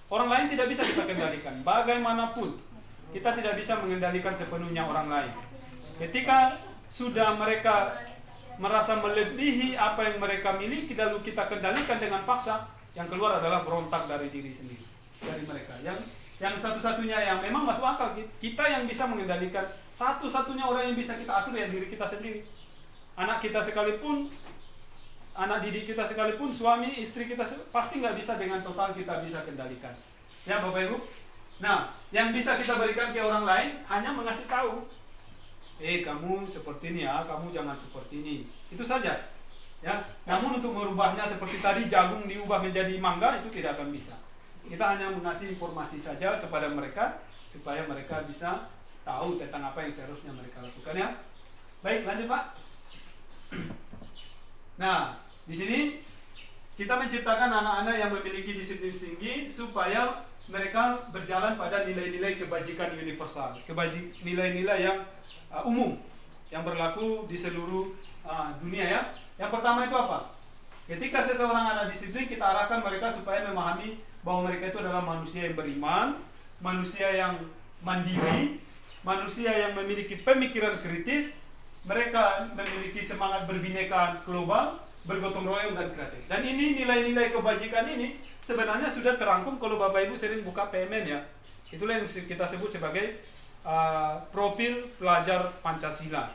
Orang lain tidak bisa kita kendalikan. Bagaimanapun kita tidak bisa mengendalikan sepenuhnya orang lain. Ketika sudah mereka merasa melebihi apa yang mereka miliki, lalu kita kendalikan dengan paksa, yang keluar adalah berontak dari diri sendiri, dari mereka. Yang satu-satunya yang memang masuk akal, kita yang bisa mengendalikan, satu-satunya orang yang bisa kita atur ya diri kita sendiri. Anak kita sekalipun anak didik kita sekalipun, suami, istri kita pasti nggak bisa dengan total kita bisa kendalikan. Ya Bapak Ibu. Nah, yang bisa kita berikan ke orang lain hanya mengasih tahu. Kamu seperti ini ya, kamu jangan seperti ini. Itu saja. Ya. Namun untuk merubahnya seperti tadi jagung diubah menjadi mangga itu tidak akan bisa. Kita hanya mengasih informasi saja kepada mereka supaya mereka bisa tahu tentang apa yang seharusnya mereka lakukan ya. Baik, lanjut Pak. Nah, di sini kita menciptakan anak-anak yang memiliki disiplin tinggi supaya mereka berjalan pada nilai-nilai kebajikan universal, nilai-nilai yang umum yang berlaku di seluruh dunia ya. Yang pertama itu apa? Ketika seseorang anak disiplin, kita arahkan mereka supaya memahami bahwa mereka itu adalah manusia yang beriman, manusia yang mandiri, manusia yang memiliki pemikiran kritis, mereka memiliki semangat berbineka global, bergotong royong dan kreatif. Dan ini nilai-nilai kebajikan ini sebenarnya sudah terangkum kalau Bapak Ibu sering buka PMN ya. Itulah yang kita sebut sebagai profil pelajar Pancasila.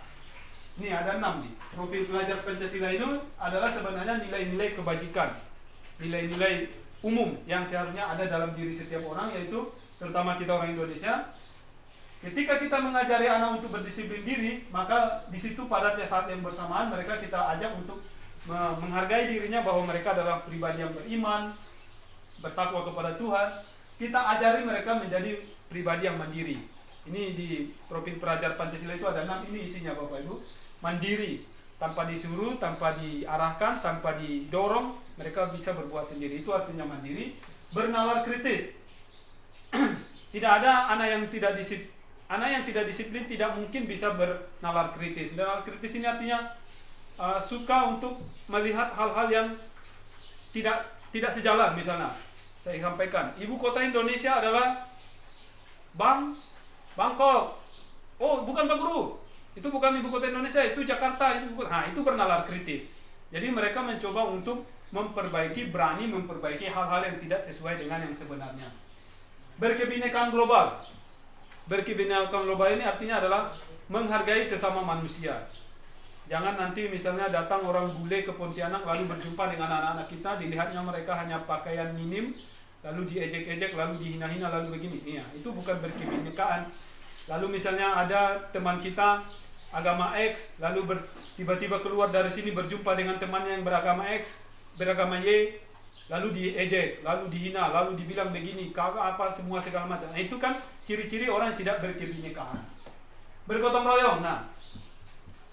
Ini ada 6 nih. Profil pelajar Pancasila itu adalah sebenarnya nilai-nilai kebajikan, nilai-nilai umum yang seharusnya ada dalam diri setiap orang, yaitu terutama kita orang Indonesia. Ketika kita mengajari anak untuk berdisiplin diri, maka di situ pada saat yang bersamaan mereka kita ajak untuk menghargai dirinya bahwa mereka adalah pribadi yang beriman, bertakwa kepada Tuhan. Kita ajari mereka menjadi pribadi yang mandiri. Ini di profil pelajar Pancasila itu ada 6, ini isinya Bapak Ibu. Mandiri, tanpa disuruh, tanpa diarahkan, tanpa didorong, mereka bisa berbuat sendiri. Itu artinya mandiri. Bernalar kritis. Tidak ada anak yang tidak disiplin tidak mungkin bisa bernalar kritis. Nalar kritis ini artinya suka untuk melihat hal-hal yang tidak sejalan. Misalnya, saya sampaikan, ibu kota Indonesia adalah Bangkok. Oh, bukan Pak Guru. Itu bukan ibu kota Indonesia, itu Jakarta. Itu bernalar kritis. Jadi mereka mencoba untuk berani memperbaiki hal-hal yang tidak sesuai dengan yang sebenarnya. Berkebinekaan global. Berkebinekaan global ini artinya adalah menghargai sesama manusia. Jangan nanti misalnya datang orang bule ke Pontianak lalu berjumpa dengan anak-anak kita, dilihatnya mereka hanya pakaian minim, lalu diejek-ejek, lalu dihina-hina, lalu begini. Iya, itu bukan berkebinekaan. Lalu misalnya ada teman kita agama X, lalu tiba-tiba keluar dari sini berjumpa dengan temannya yang beragama X, beragama Y, lalu diejek, lalu dihina, lalu dibilang begini, kakak apa semua segala macam. Nah, itu kan ciri-ciri orang yang tidak berkebinekaan. Bergotong royong. Nah,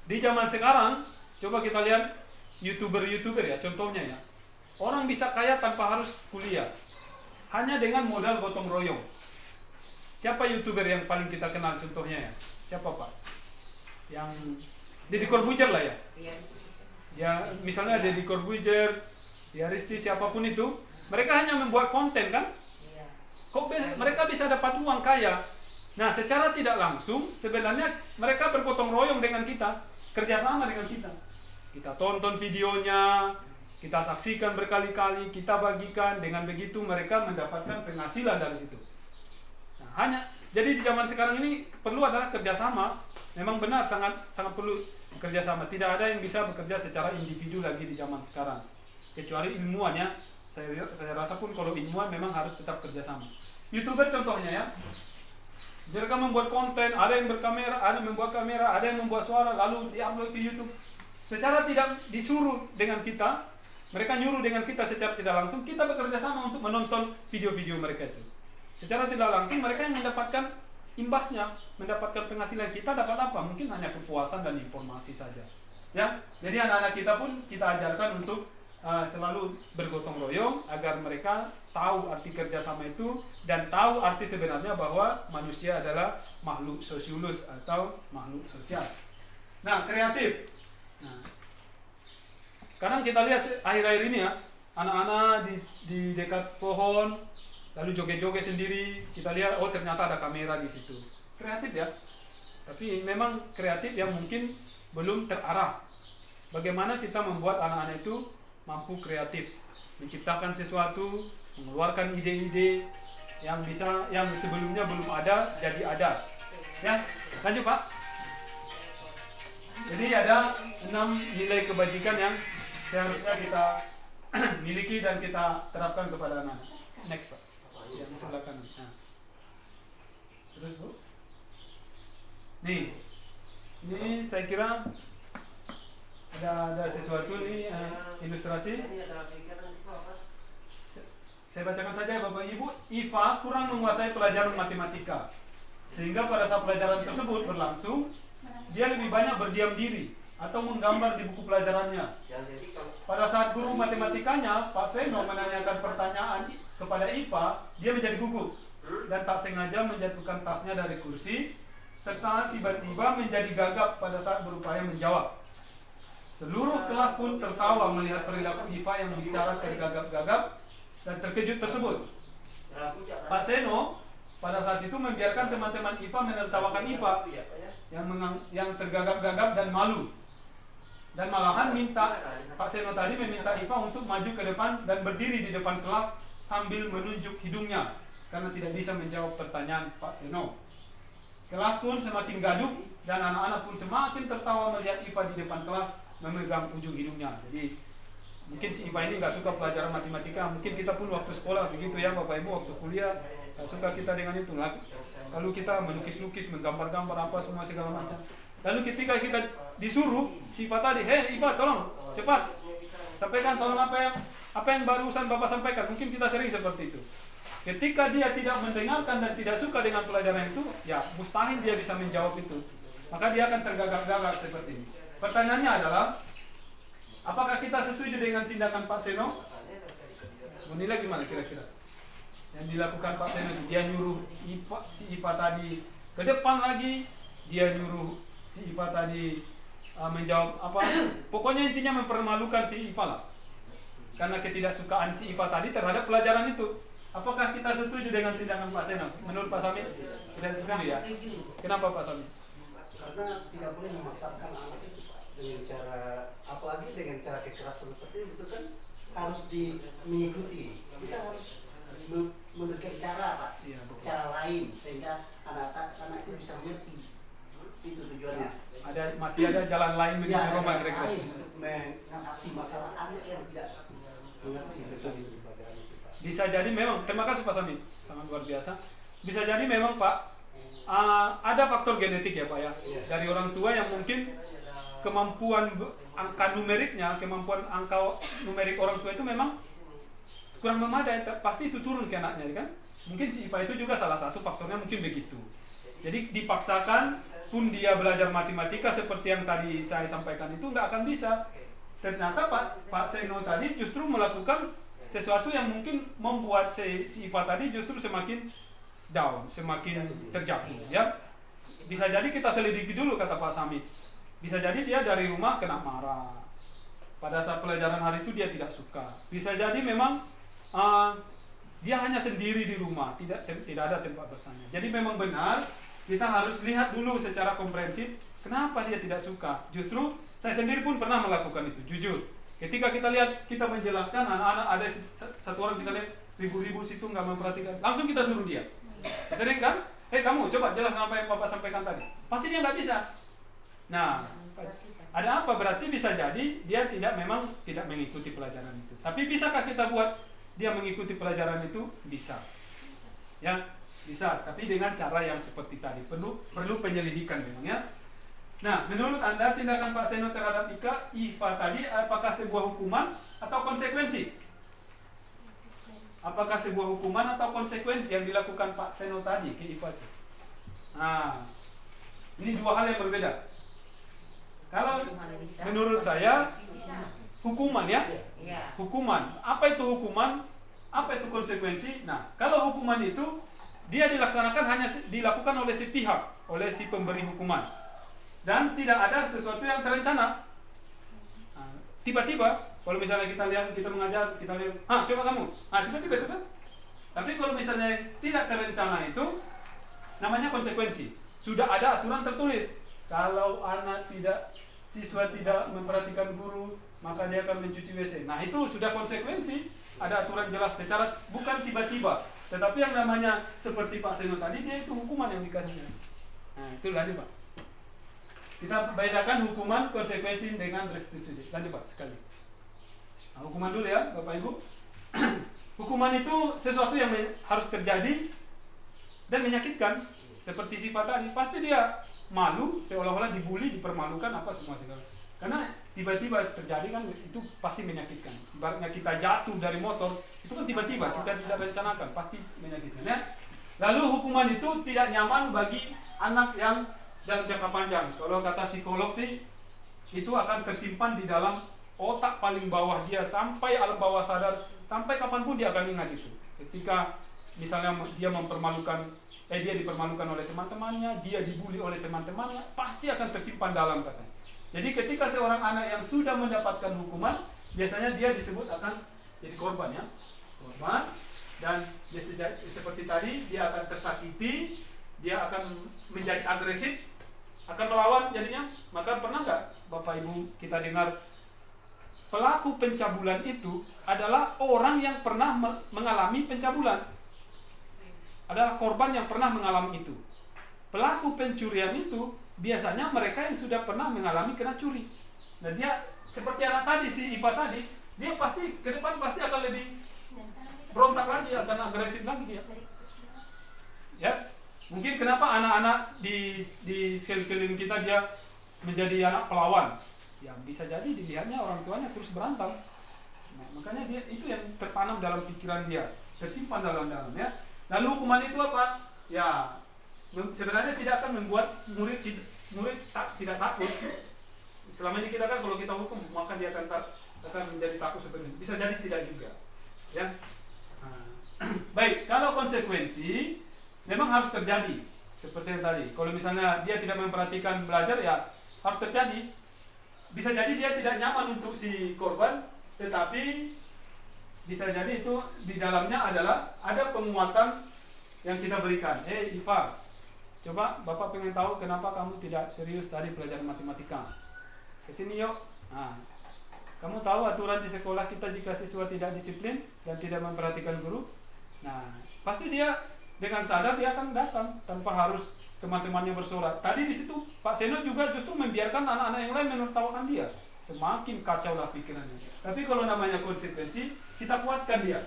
di zaman sekarang, coba kita lihat YouTuber ya, contohnya ya. Orang bisa kaya tanpa harus kuliah, hanya dengan modal gotong royong. Siapa YouTuber yang paling kita kenal contohnya ya? Siapa Pak? Yang Deddy Corbuzier lah ya. Ya, misalnya Deddy Corbuzier, ya Risti, siapapun itu, mereka hanya membuat konten kan? Kok mereka bisa dapat uang kaya? Nah, secara tidak langsung sebenarnya mereka bergotong royong dengan kita, kerjasama dengan kita. Kita tonton videonya, kita saksikan berkali-kali, kita bagikan. Dengan begitu mereka mendapatkan penghasilan dari situ. Nah, jadi di zaman sekarang ini perlu adalah kerjasama. Memang benar sangat perlu kerjasama. Tidak ada yang bisa bekerja secara individu lagi di zaman sekarang, kecuali ilmuwan ya. Saya rasa pun kalau ilmuwan memang harus tetap kerjasama. YouTuber contohnya ya, mereka membuat konten, ada yang berkamera, ada yang membuat kamera, ada yang membuat suara, lalu diupload ke YouTube. Secara tidak disuruh dengan kita, mereka nyuruh dengan kita secara tidak langsung, kita bekerja sama untuk menonton video-video mereka itu. Secara tidak langsung mereka yang mendapatkan imbasnya, mendapatkan penghasilan. Kita dapat apa? Mungkin hanya kepuasan dan informasi saja. Ya, jadi anak-anak kita pun kita ajarkan untuk selalu bergotong royong agar mereka tahu arti kerjasama itu dan tahu arti sebenarnya bahwa manusia adalah makhluk sosiologis atau makhluk sosial. Nah, kreatif. Nah, kadang kita lihat akhir-akhir ini ya, anak-anak di dekat pohon lalu joget-joget sendiri, kita lihat oh ternyata ada kamera di situ. Kreatif ya. Tapi memang kreatif yang mungkin belum terarah. Bagaimana kita membuat anak-anak itu mampu kreatif, menciptakan sesuatu, mengeluarkan ide-ide yang sebelumnya belum ada jadi ada. Ya, lanjut Pak. Jadi ada 6 nilai kebajikan yang seharusnya kita miliki dan kita terapkan kepada anak. Next Pak, yang di sebelah kanan. Nah. Terus Bu, nih, ini saya kira ada sesuatu nih ilustrasi. Saya bacakan saja Bapak Ibu. IFA kurang menguasai pelajaran matematika, sehingga pada saat pelajaran tersebut berlangsung, dia lebih banyak berdiam diri atau menggambar di buku pelajarannya. Pada saat guru matematikanya, Pak Seno, menanyakan pertanyaan kepada IFA, dia menjadi gugup dan tak sengaja menjatuhkan tasnya dari kursi, serta tiba-tiba menjadi gagap pada saat berupaya menjawab. Seluruh kelas pun tertawa melihat perilaku IFA yang bicara tergagap-gagap dan terkejut tersebut. Pak Seno pada saat itu membiarkan teman-teman IFA menertawakan IFA yang tergagap-gagap dan malu. Dan malahan Pak Seno tadi meminta IFA untuk maju ke depan dan berdiri di depan kelas sambil menunjuk hidungnya karena tidak bisa menjawab pertanyaan Pak Seno. Kelas pun semakin gaduh dan anak-anak pun semakin tertawa melihat IFA di depan kelas memegang ujung hidungnya. Jadi mungkin si IFA ini nggak suka pelajaran matematika. Mungkin kita pun waktu sekolah begitu ya Bapak Ibu, waktu kuliah nggak suka kita dengan itu. Lalu kita melukis-lukis, menggambar-gambar apa semua segala macam. Lalu ketika kita disuruh si IFA tadi, hei IFA tolong cepat sampaikan, tolong apa yang barusan Bapak sampaikan. Mungkin kita sering seperti itu. Ketika dia tidak mendengarkan dan tidak suka dengan pelajaran itu, ya mustahil dia bisa menjawab itu. Maka dia akan tergagap-gagap seperti ini. Pertanyaannya adalah, apakah kita setuju dengan tindakan Pak Seno? Menilai gimana kira-kira? Yang dilakukan Pak Seno, dia nyuruh si IFA tadi ke depan lagi, dia nyuruh si IFA tadi menjawab apa? Pokoknya intinya mempermalukan si IFA lah. Karena ketidaksukaan si IFA tadi terhadap pelajaran itu. Apakah kita setuju dengan tindakan Pak Seno? Menurut Pak Sami, tidak setuju ya? Kenapa Pak Sami? Karena tidak boleh memaksakan anak itu Pak, dengan cara, apalagi dengan cara kekerasan seperti itu kan harus mengikuti. Kita harus memberikan cara Pak, cara lain sehingga anak-anak itu bisa mengerti. Itu tujuannya. Masih ada jalan lain menuju Ya, Roma ada kira-kira. lain untuk mengatasi masalah anak yang tidak mengerti betul itu. Bisa jadi memang, terima kasih Pak Sami, sangat luar biasa. Bisa jadi memang Pak, ada faktor genetik ya Pak ya, dari orang tua yang mungkin kemampuan angka numeriknya, kemampuan angka numerik orang tua itu memang kurang memadai, pasti itu turun ke anaknya kan. Mungkin si IPA itu juga salah satu faktornya mungkin begitu. Jadi dipaksakan pun dia belajar matematika seperti yang tadi saya sampaikan itu nggak akan bisa. Ternyata Pak Seno tadi justru melakukan sesuatu yang mungkin membuat si IFA tadi justru semakin down, semakin terjatuh ya. Bisa jadi kita selidiki dulu kata Pak Sami. Bisa jadi dia dari rumah kena marah. Pada saat pelajaran hari itu dia tidak suka. Bisa jadi memang dia hanya sendiri di rumah, tidak ada tempat bertanya. Jadi memang benar kita harus lihat dulu secara komprehensif kenapa dia tidak suka. Justru saya sendiri pun pernah melakukan itu, jujur. Ketika kita lihat, kita menjelaskan anak-anak ada satu orang kita lihat ribu-ribu situ nggak memperhatikan, langsung kita suruh dia. Sering kan? Kamu coba jelaskan apa yang Bapak sampaikan tadi. Pasti dia nggak bisa. Nah, ada apa? Berarti bisa jadi dia memang tidak mengikuti pelajaran itu. Tapi bisakah kita buat dia mengikuti pelajaran itu? Bisa. Ya, bisa. Tapi dengan cara yang seperti tadi. Perlu penyelidikan memang ya. Nah, menurut Anda tindakan Pak Seno terhadap IFA tadi apakah sebuah hukuman atau konsekuensi? Apakah sebuah hukuman atau konsekuensi yang dilakukan Pak Seno tadi ke IFA itu? Nah, ini dua hal yang berbeda. Kalau menurut saya hukuman ya, hukuman. Apa itu hukuman? Apa itu konsekuensi? Nah, kalau hukuman itu dia dilaksanakan hanya dilakukan oleh si pihak, oleh si pemberi hukuman. Dan tidak ada sesuatu yang terencana. Tiba-tiba, kalau misalnya kita mengajar, kita lihat, coba kamu, tiba-tiba itu kan. Tapi kalau misalnya tidak terencana itu, namanya konsekuensi. Sudah ada aturan tertulis. Kalau siswa tidak memperhatikan guru, maka dia akan mencuci WC. Nah itu sudah konsekuensi. Ada aturan jelas, secara bukan tiba-tiba. Tetapi yang namanya seperti Pak Seno tadi, dia itu hukuman yang dikasihnya. Nah itu lanjut Pak. Kita bedakan hukuman, konsekuensi dengan restitusi. Lanjut Pak sekali. Nah, hukuman dulu ya Bapak Ibu. Hukuman itu sesuatu yang harus terjadi dan menyakitkan. Seperti sifat tadi, pasti dia malu, seolah-olah dibully, dipermalukan apa semua segala. Karena tiba-tiba terjadi kan itu pasti menyakitkan. Ibaratnya kita jatuh dari motor, itu kan tiba-tiba kita tidak rencanakan, pasti menyakitkan ya. Lalu hukuman itu tidak nyaman bagi anak yang dalam jangka panjang. Kalau kata psikolog sih, itu akan tersimpan di dalam otak paling bawah dia sampai alam bawah sadar, sampai kapanpun dia akan ingat itu. Ketika misalnya dia dia dipermalukan oleh teman-temannya, dia dibully oleh teman-temannya, pasti akan tersimpan dalam katanya. Jadi ketika seorang anak yang sudah mendapatkan hukuman, biasanya dia disebut akan jadi korban ya, korban, dan dia seperti tadi dia akan tersakiti, dia akan menjadi agresif, akan melawan jadinya. Maka pernah nggak Bapak Ibu kita dengar pelaku pencabulan itu adalah orang yang pernah mengalami pencabulan, adalah korban yang pernah mengalami itu. Pelaku pencurian itu biasanya mereka yang sudah pernah mengalami kena curi. Nah dia seperti anak tadi, si Ipa tadi, dia pasti ke depan pasti akan lebih berontak lagi, akan agresif lagi dia. Ya, mungkin kenapa anak-anak di sekeliling kita dia menjadi anak pelawan? Ya bisa jadi dilihatnya orang tuanya terus berantem. Nah, makanya dia itu yang tertanam dalam pikiran dia, tersimpan dalam-dalam ya. Lalu hukuman itu apa? Ya, sebenarnya tidak akan membuat murid tidak takut. Selama ini kita kan kalau kita hukum maka dia akan menjadi takut seperti itu. Bisa jadi tidak juga. Ya. Nah, baik, kalau konsekuensi memang harus terjadi seperti yang tadi. Kalau misalnya dia tidak memperhatikan belajar ya harus terjadi. Bisa jadi dia tidak nyaman untuk si korban, tetapi bisa jadi itu di dalamnya adalah ada penguatan yang kita berikan. Iva, coba Bapak pengen tahu kenapa kamu tidak serius tadi pelajaran matematika. Kesini yuk. Nah, kamu tahu aturan di sekolah kita jika siswa tidak disiplin dan tidak memperhatikan guru. Nah, pasti dia dengan sadar dia akan datang tanpa harus teman-temannya bersorak. Tadi di situ Pak Seno juga justru membiarkan anak-anak yang lain menertawakan dia. Semakin kacau lah pikirannya. Tapi kalau namanya konsekuensi, kita kuatkan dia.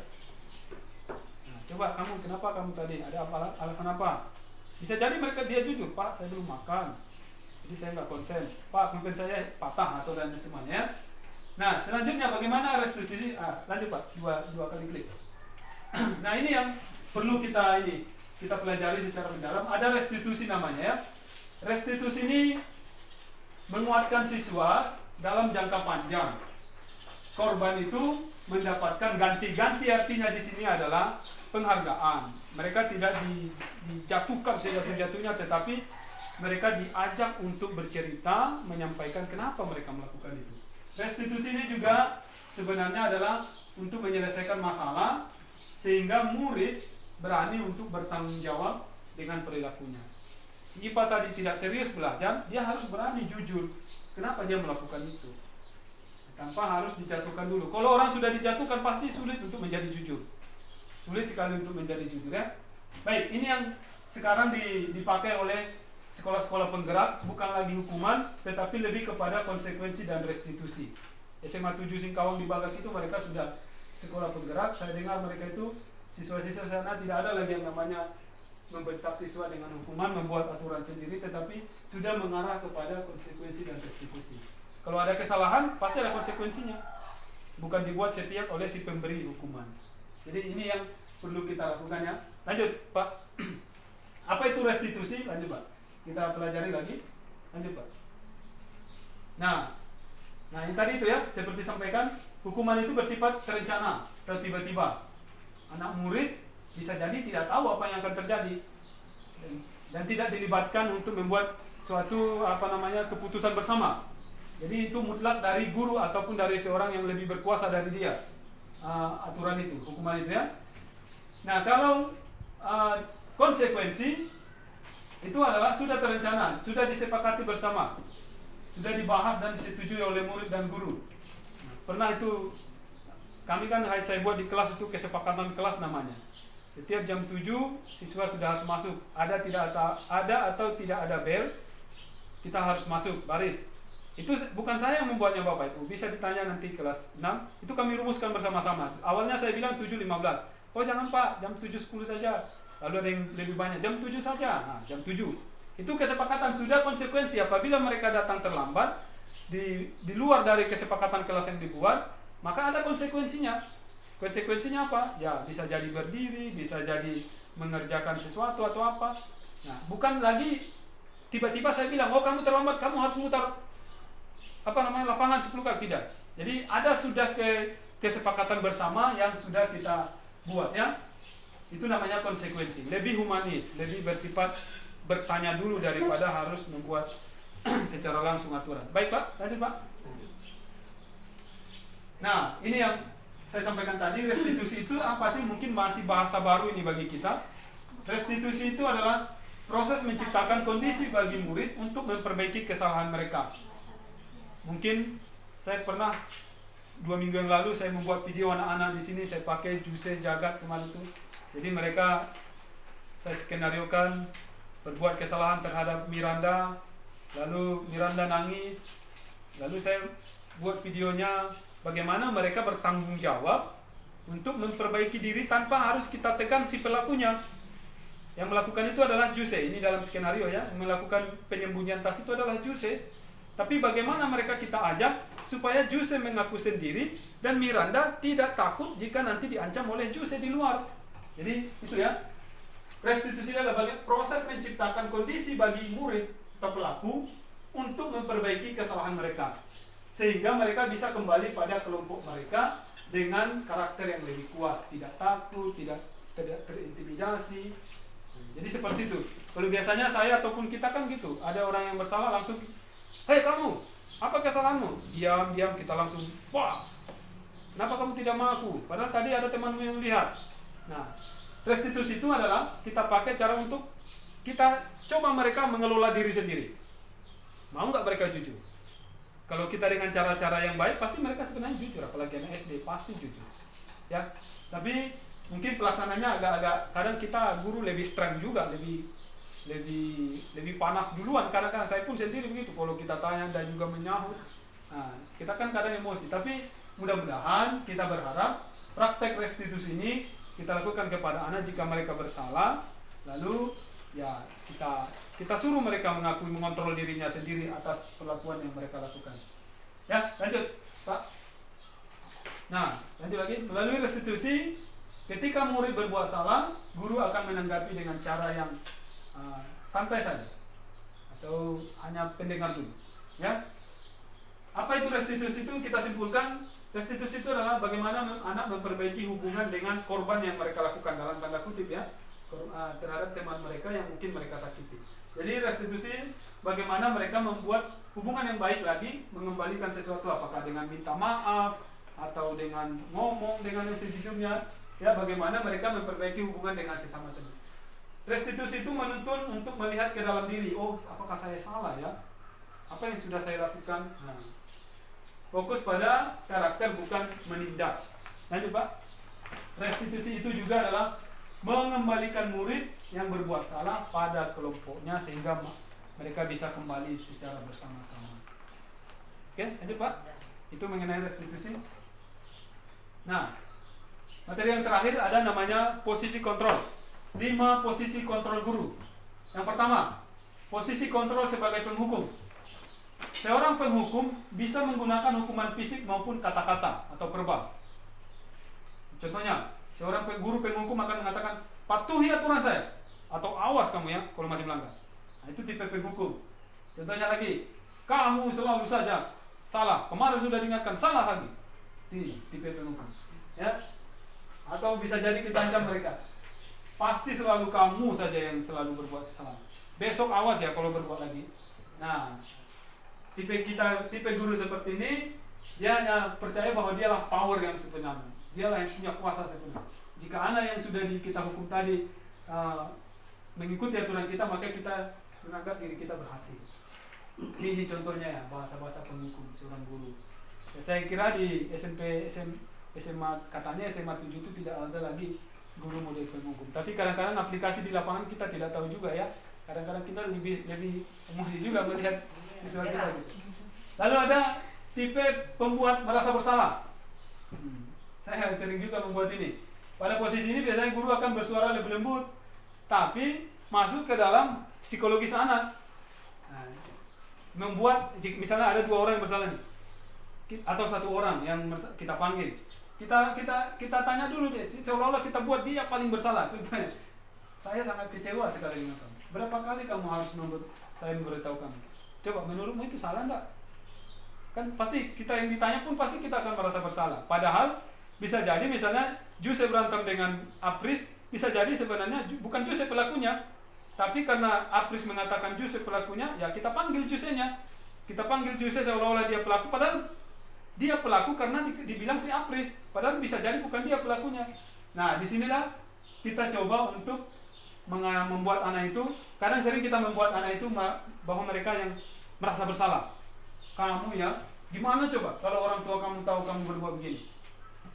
Nah, coba kamu, kenapa kamu tadi? Ada alasan apa? Bisa jadi dia jujur, Pak saya belum makan, jadi saya nggak konsen. Pak mungkin saya patah atau dan semuanya. Nah selanjutnya bagaimana restitusi? Lanjut Pak, dua kali klik. Nah ini yang perlu kita pelajari secara mendalam. Ada restitusi namanya ya. Restitusi ini menguatkan siswa dalam jangka panjang. Korban itu mendapatkan ganti-ganti, artinya di sini adalah penghargaan. Mereka tidak dijatuhkan sejatuh-jatuhnya, tetapi mereka diajak untuk bercerita, menyampaikan kenapa mereka melakukan itu. Restitusi ini juga sebenarnya adalah untuk menyelesaikan masalah sehingga murid berani untuk bertanggung jawab dengan perilakunya. Si Ipa tadi tidak serius belajar, dia harus berani jujur kenapa dia melakukan itu, tanpa harus dijatuhkan dulu. Kalau orang sudah dijatuhkan pasti sulit untuk menjadi jujur, sulit sekali untuk menjadi jujur ya. Baik, ini yang sekarang dipakai oleh sekolah-sekolah penggerak, bukan lagi hukuman tetapi lebih kepada konsekuensi dan restitusi. SMA 7 Singkawang di Bagak itu mereka sudah sekolah penggerak. Saya dengar mereka itu siswa-siswa sana tidak ada lagi yang namanya membentak siswa dengan hukuman, membuat aturan sendiri, tetapi sudah mengarah kepada konsekuensi dan restitusi. Kalau ada kesalahan pasti ada konsekuensinya, bukan dibuat sepihak oleh si pemberi hukuman. Jadi ini yang perlu kita lakukan ya. Lanjut Pak. Apa itu restitusi? Lanjut Pak, kita pelajari lagi. Lanjut Pak. Nah yang tadi itu ya, seperti sampaikan, hukuman itu bersifat terencana atau tiba-tiba. Anak murid bisa jadi tidak tahu apa yang akan terjadi dan tidak dilibatkan untuk membuat suatu keputusan bersama. Jadi itu mutlak dari guru ataupun dari seorang yang lebih berkuasa dari dia, aturan itu, hukuman itu ya. Nah kalau konsekuensi itu adalah sudah terencana, sudah disepakati bersama, sudah dibahas dan disetujui oleh murid dan guru. Pernah itu kami kan saya buat di kelas itu kesepakatan kelas namanya. Setiap jam 7 siswa sudah harus masuk. Ada atau tidak ada bel, kita harus masuk baris. Itu bukan saya yang membuatnya Bapak Ibu, bisa ditanya nanti kelas 6. Itu kami rumuskan bersama-sama. Awalnya saya bilang 7.15. Oh jangan Pak, jam 7.10 saja. Lalu ada yang lebih banyak, jam 7 saja. Nah, jam 7. Itu kesepakatan, sudah konsekuensi apabila mereka datang terlambat di luar dari kesepakatan kelas yang dibuat, maka ada konsekuensinya. Konsekuensinya apa? Ya bisa jadi berdiri, bisa jadi mengerjakan sesuatu atau apa. Nah, bukan lagi tiba-tiba saya bilang, oh kamu terlambat, kamu harus mutar lapangan 10 kali. Tidak. Jadi ada sudah kesepakatan bersama yang sudah kita buat ya. Itu namanya konsekuensi. Lebih humanis, lebih bersifat bertanya dulu daripada harus membuat secara langsung aturan. Baik Pak, lanjut Pak. Nah, ini yang saya sampaikan tadi, restitusi itu apa sih? Mungkin masih bahasa baru ini bagi kita. Restitusi itu adalah proses menciptakan kondisi bagi murid untuk memperbaiki kesalahan mereka. Mungkin saya pernah 2 minggu yang lalu saya membuat video anak-anak di sini, saya pakai Juse Jagat kemarin itu. Jadi mereka saya skenariokan berbuat kesalahan terhadap Miranda, lalu Miranda nangis, lalu saya buat videonya bagaimana mereka bertanggung jawab untuk memperbaiki diri tanpa harus kita tekan si pelakunya. Yang melakukan itu adalah Juse, ini dalam skenario ya, yang melakukan penyembunyian tas itu adalah Juse. Tapi bagaimana mereka kita ajak supaya Juse mengaku sendiri dan Miranda tidak takut jika nanti diancam oleh Juse di luar. Jadi itu ya. Restitusi adalah bagian proses menciptakan kondisi bagi murid atau pelaku untuk memperbaiki kesalahan mereka. Sehingga mereka bisa kembali pada kelompok mereka dengan karakter yang lebih kuat, tidak takut, tidak terintimidasi. Jadi seperti itu. Kalau biasanya saya ataupun kita kan gitu, ada orang yang bersalah langsung, hei kamu, apa kesalahanmu? Diam-diam kita langsung, wah, kenapa kamu tidak mengaku? Padahal tadi ada temanmu yang lihat. Nah, restitusi itu adalah kita pakai cara untuk kita coba mereka mengelola diri sendiri. Mau nggak mereka jujur? Kalau kita dengan cara-cara yang baik, pasti mereka sebenarnya jujur, apalagi anak SD pasti jujur. Ya, tapi mungkin pelaksananya agak-agak, kadang kita guru lebih strength juga, lebih panas duluan. Kadang-kadang saya pun sendiri begitu. Kalau kita tanya dan juga menyahut, nah, kita kan kadang emosi. Tapi mudah-mudahan kita berharap praktek restitusi ini kita lakukan kepada anak jika mereka bersalah, lalu ya kita suruh mereka mengakui, mengontrol dirinya sendiri atas perlakuan yang mereka lakukan. Ya, lanjut, Pak. Nah, lanjut lagi. Melalui restitusi, ketika murid berbuat salah, guru akan menanggapi dengan cara yang santai saja, atau hanya pendengar dulu. Ya, apa itu restitusi itu? Kita simpulkan, restitusi itu adalah bagaimana anak memperbaiki hubungan dengan korban yang mereka lakukan, dalam tanda kutip ya, terhadap teman mereka yang mungkin mereka sakiti. Jadi restitusi bagaimana mereka membuat hubungan yang baik lagi, mengembalikan sesuatu, apakah dengan minta maaf atau dengan ngomong dengan yang sejujurnya, ya bagaimana mereka memperbaiki hubungan dengan sesama teman. Restitusi itu menuntun untuk melihat ke dalam diri, oh apakah saya salah ya, apa yang sudah saya lakukan. Nah, fokus pada karakter bukan menindak. Lanjut Pak. Restitusi itu juga adalah mengembalikan murid yang berbuat salah pada kelompoknya sehingga mereka bisa kembali secara bersama-sama. Oke, lanjut Pak. Itu mengenai restitusi. Nah, materi yang terakhir ada namanya posisi kontrol. 5 posisi kontrol guru. Yang pertama, posisi kontrol sebagai penghukum. Seorang penghukum bisa menggunakan hukuman fisik maupun kata-kata atau verbal. Contohnya, seorang guru penghukum akan mengatakan, patuhi aturan saya, atau awas kamu ya kalau masih melanggar. Nah, itu tipe penghukum. Contohnya lagi, kamu selalu saja salah, kemarin sudah diingatkan, salah lagi. Ini tipe penghukum. Ya. Atau bisa jadi kita ancam mereka, pasti selalu kamu saja yang selalu berbuat kesalahan. Besok awas ya kalau berbuat lagi. Nah, tipe guru seperti ini, dia hanya percaya bahwa dialah power yang sebenarnya, dialah yang punya kuasa sebenarnya. Jika anak yang sudah kita hukum tadi mengikuti aturan kita, maka kita menganggap diri kita berhasil. Ini contohnya ya, bahasa-bahasa penghukum seorang guru. Ya, saya kira di SMA katanya SMA 7 itu tidak ada lagi guru model penghukum. Tapi kadang-kadang aplikasi di lapangan kita tidak tahu juga ya. Kadang-kadang kita lebih emosi juga melihat siswa kita gitu. Lalu ada tipe pembuat merasa bersalah. Saya sering juga membuat ini. Pada posisi ini biasanya guru akan bersuara lebih lembut, tapi masuk ke dalam psikologis anak. Nah, membuat misalnya ada 2 orang yang bersalah nih, atau 1 orang yang kita panggil, kita tanya dulu deh, seolah-olah kita buat dia paling bersalah. Contohnya, saya sangat kecewa sekali dengan kamu. Berapa kali kamu harus saya memberitahu kamu? Coba menurutmu itu salah enggak? Kan pasti kita yang ditanya pun pasti kita akan merasa bersalah. Padahal bisa jadi misalnya Juse berantem dengan Apris, bisa jadi sebenarnya bukan Juse pelakunya, tapi karena Apris mengatakan Juse pelakunya, ya kita panggil Juse-nya. Kita panggil Juse seolah-olah dia pelaku, padahal dia pelaku karena dibilang si Apris, padahal bisa jadi bukan dia pelakunya. Nah, disinilah kita coba untuk membuat anak itu, kadang sering kita membuat anak itu bahwa mereka yang merasa bersalah. Kamu ya, gimana coba kalau orang tua kamu tahu kamu berbuat begini?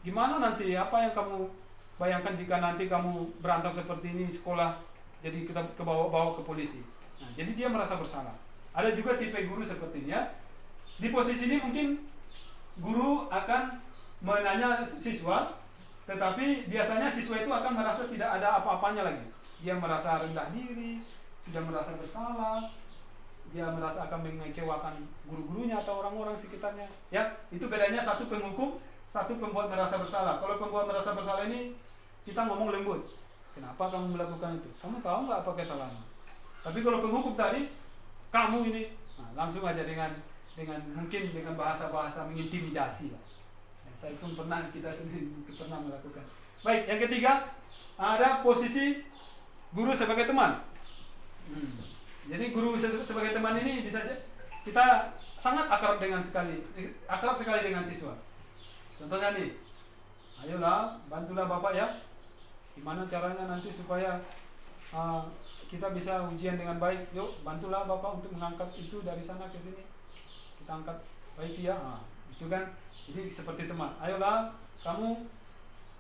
Gimana nanti, apa yang kamu bayangkan jika nanti kamu berantem seperti ini di sekolah, jadi kita bawa ke polisi. Nah, jadi dia merasa bersalah. Ada juga tipe guru sepertinya. Di posisi ini mungkin guru akan menanya siswa, tetapi biasanya siswa itu akan merasa tidak ada apa-apanya lagi. Dia merasa rendah diri, sudah merasa bersalah, dia merasa akan mengecewakan guru-gurunya atau orang-orang sekitarnya. Ya, itu bedanya satu penghukum, satu pembuat merasa bersalah. Kalau pembuat merasa bersalah ini kita ngomong lembut. Kenapa kamu melakukan itu? Kamu tahu nggak apa kesalahanmu? Tapi kalau penghukum tadi, kamu ini, nah, langsung aja dengan mungkin dengan bahasa-bahasa mengintimidasi lah. Ya, saya pun kita sendiri pernah melakukan. Baik, yang ketiga ada posisi guru sebagai teman. Jadi guru sebagai teman ini bisa kita sangat akrab sekali dengan siswa. Contohnya nih, ayolah bantulah bapak ya. Gimana caranya nanti supaya kita bisa ujian dengan baik? Yuk bantulah bapak untuk mengangkat itu dari sana ke sini. Kita angkat wifi ya. Nah, itu kan. Jadi seperti teman. Ayolah kamu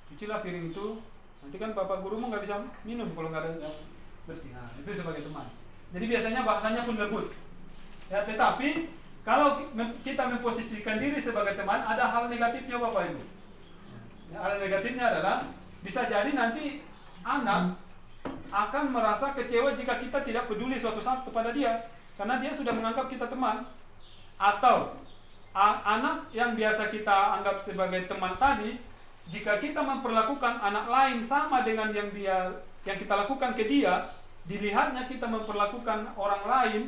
cucilah piring itu. Nanti kan bapak gurumu nggak bisa minum kalau nggak ada yang bersih. Nah, itu sebagai teman. Jadi biasanya bahasanya pun lembut. Ya, tetapi kalau kita memposisikan diri sebagai teman, ada hal negatifnya Bapak Ibu. Ya, hal negatifnya adalah bisa jadi nanti anak akan merasa kecewa jika kita tidak peduli suatu saat kepada dia, karena dia sudah menganggap kita teman. Atau anak yang biasa kita anggap sebagai teman tadi, jika kita memperlakukan anak lain sama dengan yang kita lakukan ke dia, dilihatnya kita memperlakukan orang lain,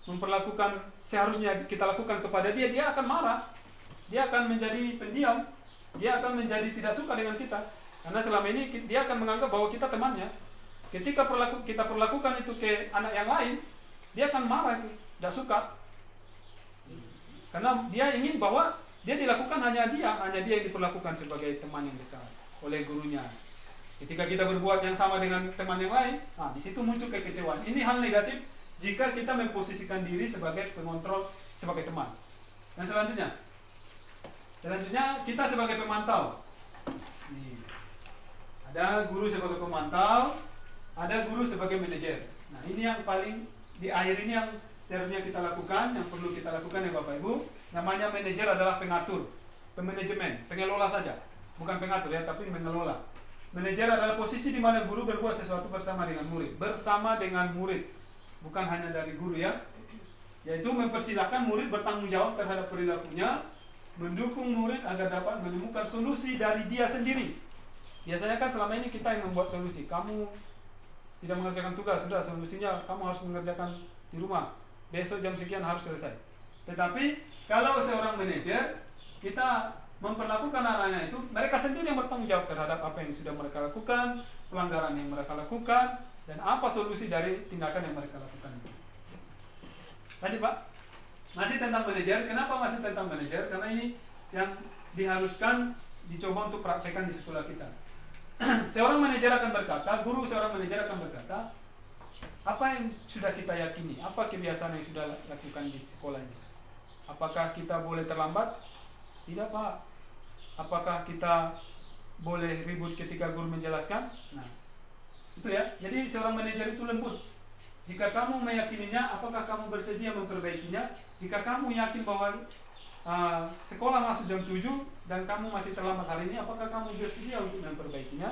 memperlakukan seharusnya kita lakukan kepada dia, dia akan marah, dia akan menjadi pendiam, dia akan menjadi tidak suka dengan kita, karena selama ini dia akan menganggap bahwa kita temannya. Ketika kita perlakukan itu ke anak yang lain, dia akan marah, tidak suka, karena dia ingin bahwa dia dilakukan hanya dia yang diperlakukan sebagai teman yang dekat oleh gurunya. Ketika kita berbuat yang sama dengan teman yang lain, nah di situ muncul kekecewaan. Ini hal negatif jika kita memposisikan diri sebagai pengontrol, sebagai teman. Dan selanjutnya kita sebagai pemantau. Nih, ada guru sebagai pemantau, ada guru sebagai manajer. Nah ini yang paling di akhir ini yang seharusnya kita lakukan, yang perlu kita lakukan ya Bapak Ibu. Namanya manajer adalah pengatur, pemanajemen, pengelola saja, bukan pengatur ya, tapi mengelola. Manajer adalah posisi di mana guru berbuat sesuatu bersama dengan murid, bukan hanya dari guru ya, yaitu mempersilahkan murid bertanggung jawab terhadap perilakunya, mendukung murid agar dapat menemukan solusi dari dia sendiri. Biasanya kan selama ini kita yang membuat solusi. Kamu tidak mengerjakan tugas, sudah solusinya kamu harus mengerjakan di rumah. Besok jam sekian harus selesai. Tetapi kalau seorang manajer, kita memperlakukan anak-anak itu, mereka sendiri yang bertanggung jawab terhadap apa yang sudah mereka lakukan, pelanggaran yang mereka lakukan, dan apa solusi dari tindakan yang mereka lakukan itu. Lanjut Pak, masih tentang manajer. Kenapa masih tentang manajer? Karena ini yang diharuskan dicoba untuk praktekkan di sekolah kita. Seorang manajer akan berkata, seorang manajer akan berkata, apa yang sudah kita yakini, apa kebiasaan yang sudah lakukan di sekolah ini. Apakah kita boleh terlambat? Tidak Pak. Apakah kita boleh ribut ketika guru menjelaskan? Nah, itu ya. Jadi seorang manajer itu lembut. Jika kamu meyakininya, apakah kamu bersedia memperbaikinya? Jika kamu yakin bahwa sekolah masuk jam 7 dan kamu masih terlambat hari ini, apakah kamu bersedia untuk memperbaikinya?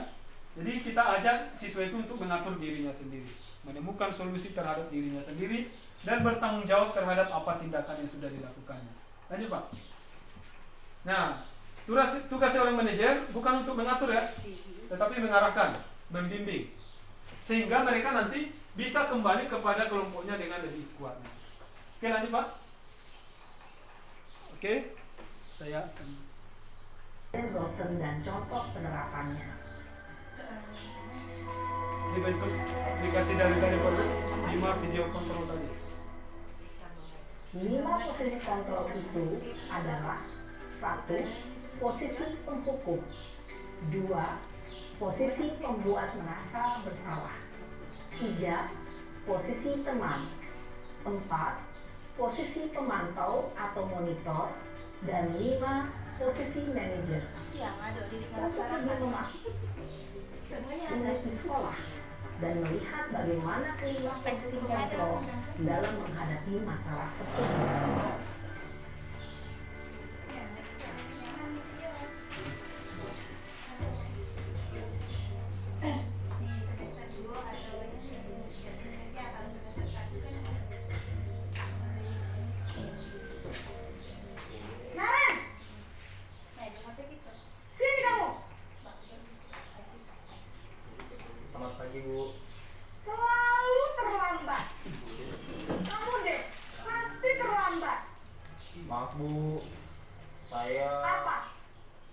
Jadi kita ajak siswa itu untuk mengatur dirinya sendiri, menemukan solusi terhadap dirinya sendiri, dan bertanggung jawab terhadap apa tindakan yang sudah dilakukannya. Lanjut Pak. Nah, tugas seorang manajer bukan untuk mengatur ya, tetapi mengarahkan, membimbing, sehingga mereka nanti bisa kembali kepada kelompoknya dengan lebih kuat. Oke, lanjut Pak. Oke, saya akan dosen dan contoh penerapannya. ini bentuk aplikasi dari Pak, 5 video kontrol tadi. 5 posisi kontrol itu adalah 1. Posisi penghukum, 2. Posisi pembuat merasa bersalah, 3. Posisi teman, 4. Posisi pemantau atau monitor, dan 5. Posisi manajer. Siang ada di Untuk lebih memasuki unit di sekolah dan melihat bagaimana kelima posisi kontrol dalam menghadapi masalah tersebut. Selamat pagi Bu. Selalu terlambat. Kamu deh, pasti terlambat. Maaf Bu, saya Apa?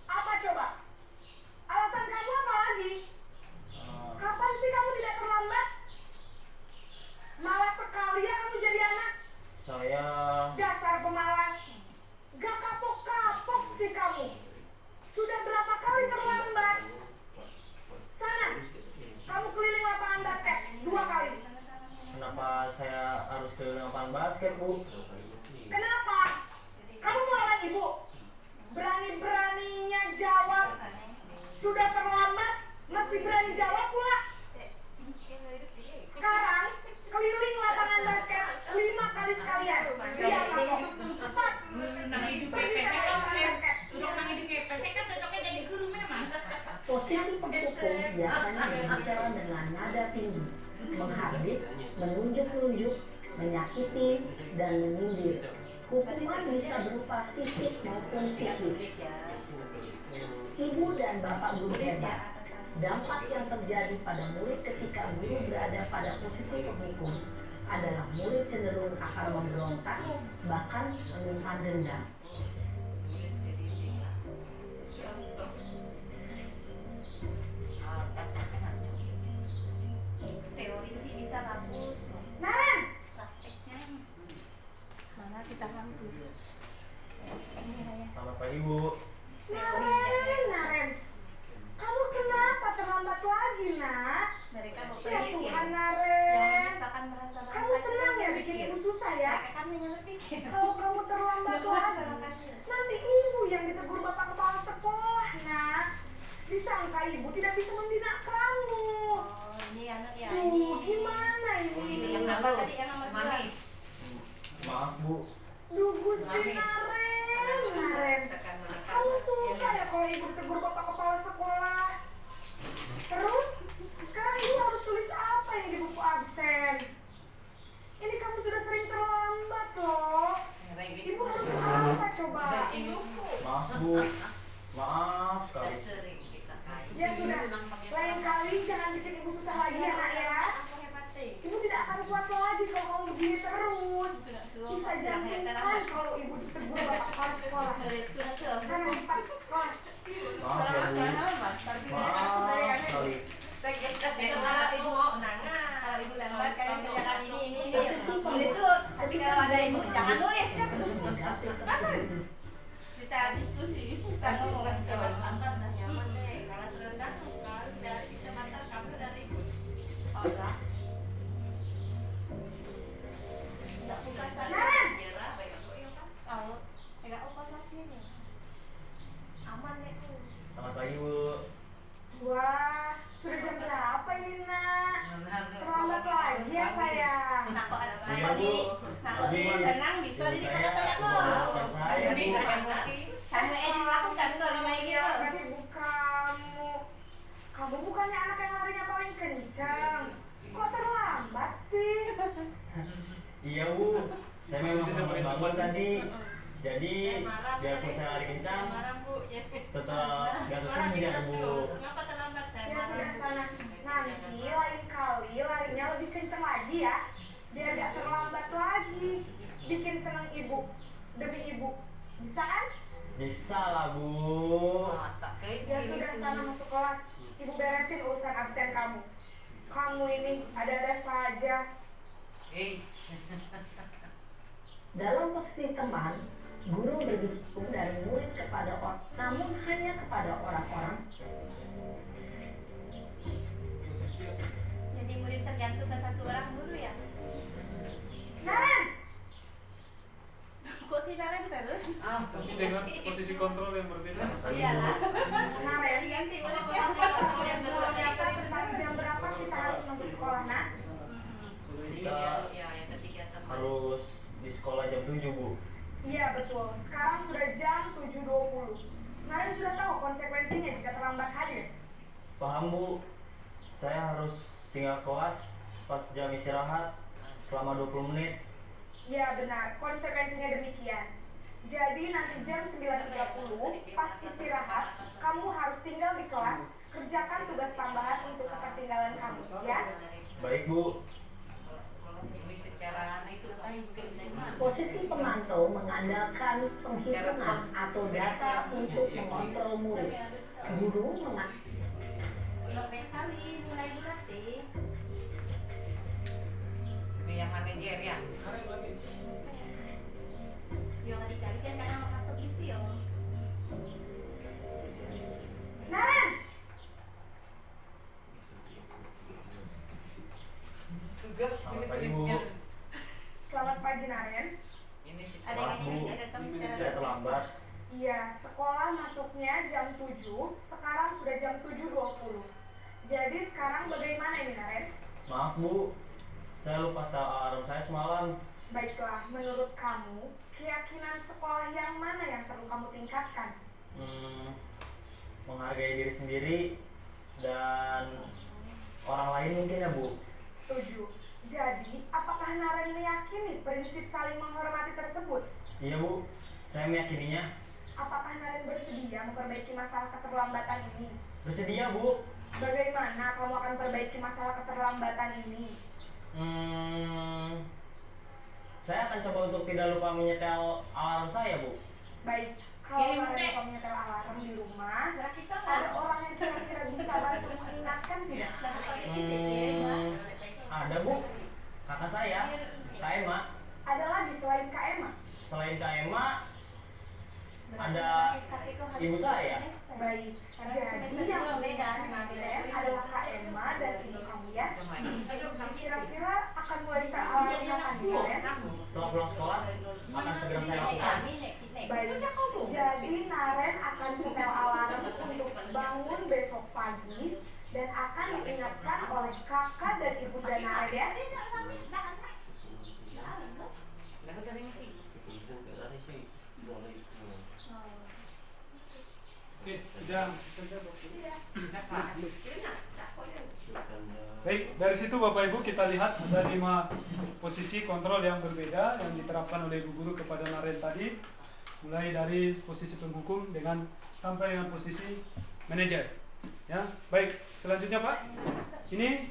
Apa coba? Alasan kamu apa lagi? Kapan sih kamu tidak terlambat? Malas sekali ya kamu jadi anak. saya Dasar pemalas. Gak kapok-kapok sih kamu. Sudah berapa kali terlambat? Sana, kamu keliling lapangan basket 2 kali. kenapa saya harus ke lapangan basket Bu? Kenapa? Kamu mau lawan ibu? Berani-beraninya jawab. Sudah terlambat, masih berani jawab pula. Sekarang, keliling lapangan basket 5 kali sekalian. Biar kamu cepat. Pergi ke lapangan basket. Posisi penghukum biasanya berbicara dengan nada tinggi, menghardik, menunjuk-nunjuk, menyakiti, dan menyindir. Hukuman bisa berupa fisik maupun psikis. Ibu dan bapak guru hebat. Dampak yang terjadi pada murid ketika guru berada pada posisi penghukum adalah murid cenderung akan memberontak, bahkan menyimpan dendam. teori sih bisa kampus, Naren, prakteknya mana kita kampus. Selamat pagi Bu. Naren, kamu kenapa terlambat lagi, nak? Mereka mau Ya berpikir, Tuhan, jangan Naren. menciptakan merasa-merasa. Kamu tenang ya bikin ibu susah ya? Mereka kan hanya berpikir. Kalau kamu terlambat lagi, nanti ibu yang ditegur bapak kepala sekolah, nak. Disangka ibu tidak bisa membina kamu. Oh, ini anak ya ini. Gimana ini? Ini yang apa tadi yang nomor 2? Maaf Bu. Duh, Gusti Naren. Kamu suka ya kalau ibu ditegur bapak kepala sekolah? Terus, sekarang ibu harus tulis apa yang di buku absen? Ini kamu sudah sering terlambat loh. Ibu harus apa coba? Maaf Bu. Maaf kali. Ya sudah, lain kali jangan bikin ibu susah lagi ya nak ya. Ibu tidak akan kuat lagi kalau kamu begini terus. Bisa jantungan kalau ibu ditegur bapak kepala sekolah. Karena cepat kelas. Maaf ya Bu. Maaf kali. Kalau ibu lambat kalian kerjakan ini. Itu ketika ada ibu jangan nulis ya. Kita diskusi. Kita ngomong Kamu bukannya anak yang larinya paling kencang. Kok terlambat sih? Iya Bu, saya memang lambat banget tadi. Jadi biarpun saya lari kencang, tetap gak terkejar Bu. Ya sudah sana. Nanti lain kali larinya lebih kencang lagi ya. Biar gak terlambat lagi. Bikin seneng ibu. Demi ibu. Bisa kan? Bisa lah Bu. Ya sudah sana masuk kelas. Ibu beresin urusan absen kamu. Kamu ini ada-ada saja. Dalam posisi teman, guru berbicara dari murid kepada orang, namun hanya kepada orang-orang. Jadi murid tergantung ke satu orang guru ya. Naren! Kok si Naren terus? Tapi dengan posisi kontrol yang berbeda. Iyalah. Naren, Ganti murid jam berapa kita harus masuk sekolah, Nak? Kita harus di sekolah jam 7 Bu. Iya betul. Sekarang sudah jam 7.20. Naren sudah tahu konsekuensinya jika terlambat hadir. Paham Bu, saya harus tinggal kelas pas jam istirahat selama 20 menit. Iya benar, konsekuensinya demikian. Jadi nanti jam 9.30 pas istirahat, kamu harus tinggal di kelas, kerjakan tugas tambahan untuk ketertinggalan kamu, ya? Baik Bu. Posisi pemantau mengandalkan penghitungan atau data untuk mengontrol murid. Guru Berapa kali mulai berlatih? Ini yang manajer ya. Yang dikalikan karena masuk isi yo. Naren! Selamat pagi Bu. Selamat pagi Naren. Ada Maaf yang Bu, ada kamu saya terlambat. Iya, sekolah masuknya jam 7, sekarang sudah jam 7.20. Jadi sekarang bagaimana ini Naren? Maaf Bu, saya lupa tahu alarm saya semalam. Baiklah, menurut kamu, keyakinan sekolah yang mana yang perlu kamu tingkatkan? Menghargai diri sendiri dan orang lain mungkin ya Bu. Setuju. Jadi, apakah Naren meyakini prinsip saling menghormati tersebut? Iya Bu, saya meyakininya. Apakah Naren bersedia memperbaiki masalah keterlambatan ini? Bersedia Bu. Bagaimana kamu akan perbaiki masalah keterlambatan ini? Saya akan coba untuk tidak lupa menyetel alarm saya Bu. Baik, kalau Naren lupa menyetel alarm di rumah, ada orang yang kira-kira bisa bantu mengingatkan tidak? Ada Bu, kakak saya, Kak Emma. Ada lagi selain Kak Emma? Selain Kak Emma, ada ibu saya. Baik, jadi yang membedakan Naren adalah Kak Emma dan ibu kamu ya. Kira-kira akan mulai alarm kapan Naren? Setelah pulang sekolah, akan segera saya lakukan. Baik, jadi Naren akan setel alarm untuk bangun besok pagi dan akan diingatkan oleh kakak dan ibu dan Naren ya. Oke, sudah. Baik, dari situ Bapak Ibu kita lihat ada 5 posisi kontrol yang berbeda yang diterapkan oleh ibu guru kepada Naren tadi, mulai dari posisi penghukum dengan sampai dengan posisi manajer. Ya, baik. Selanjutnya Pak, ini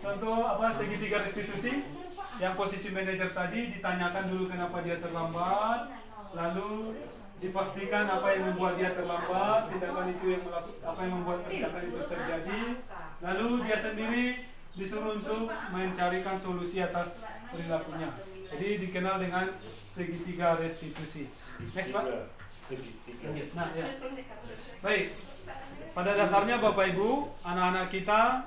contoh segitiga restitusi yang posisi manajer tadi ditanyakan dulu kenapa dia terlambat, lalu dipastikan apa yang membuat dia terlambat, tindakan itu yang apa yang membuat tindakan itu terjadi, lalu dia sendiri disuruh untuk mencarikan solusi atas perilakunya. Jadi dikenal dengan segitiga restitusi. Next Pak. Nah, ya. Baik. Pada dasarnya Bapak Ibu, anak-anak kita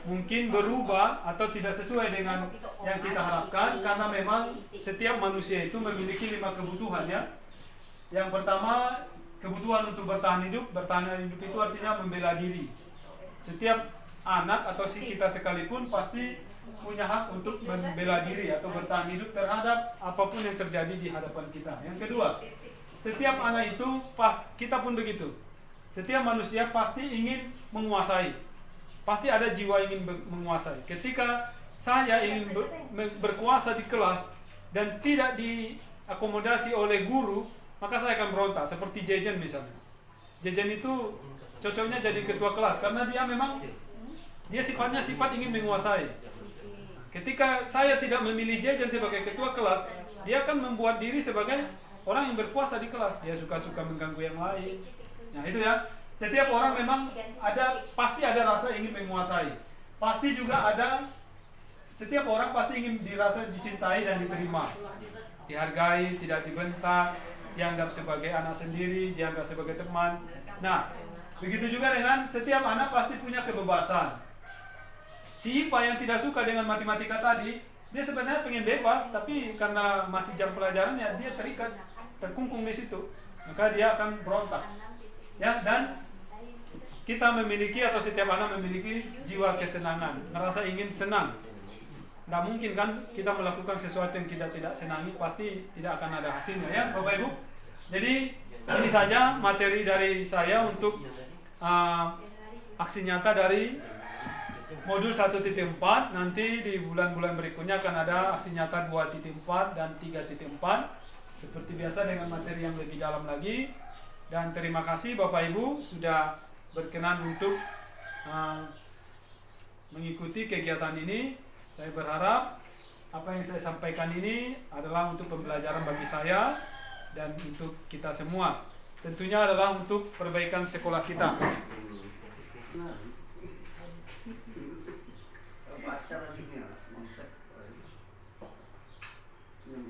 mungkin berubah atau tidak sesuai dengan yang kita harapkan karena memang setiap manusia itu memiliki 5 kebutuhan ya. Yang pertama, kebutuhan untuk bertahan hidup. Bertahan hidup itu artinya membela diri. Setiap anak atau kita sekalipun pasti punya hak untuk membela diri atau bertahan hidup terhadap apapun yang terjadi di hadapan kita. Yang kedua, setiap anak itu kita pun begitu. Setiap manusia pasti ingin menguasai. pasti ada jiwa ingin menguasai. Ketika saya ingin berkuasa di kelas dan tidak diakomodasi oleh guru, maka saya akan berontak. Seperti Jejen misalnya. Jejen itu cocoknya jadi ketua kelas karena dia sifatnya sifat ingin menguasai. Ketika saya tidak memilih Jejen sebagai ketua kelas, dia akan membuat diri sebagai orang yang berkuasa di kelas. Dia suka-suka mengganggu yang lain. Nah itu ya. Setiap orang memang pasti ada rasa ingin menguasai. Pasti juga setiap orang pasti ingin dirasa dicintai dan diterima. Dihargai, tidak dibentak, dianggap sebagai anak sendiri, dianggap sebagai teman. Nah, begitu juga dengan setiap anak pasti punya kebebasan. Si IPA yang tidak suka dengan matematika tadi, dia sebenarnya pengen bebas, tapi karena masih jam pelajaran ya dia terikat, terkungkung di situ. Maka dia akan berontak. Ya, dan kita memiliki atau setiap anak memiliki jiwa kesenangan, merasa ingin senang. Tidak mungkin kan kita melakukan sesuatu yang kita tidak senangi, pasti tidak akan ada hasilnya ya Bapak Ibu. Jadi ini saja materi dari saya untuk aksi nyata dari modul 1.4. Nanti di bulan-bulan berikutnya akan ada aksi nyata 2.4 dan 3.4 seperti biasa dengan materi yang lebih dalam lagi. Dan terima kasih Bapak Ibu sudah berkenan untuk mengikuti kegiatan ini. Saya berharap apa yang saya sampaikan ini adalah untuk pembelajaran bagi saya dan untuk kita semua. Tentunya adalah untuk perbaikan sekolah kita. Acara dunia konsep yang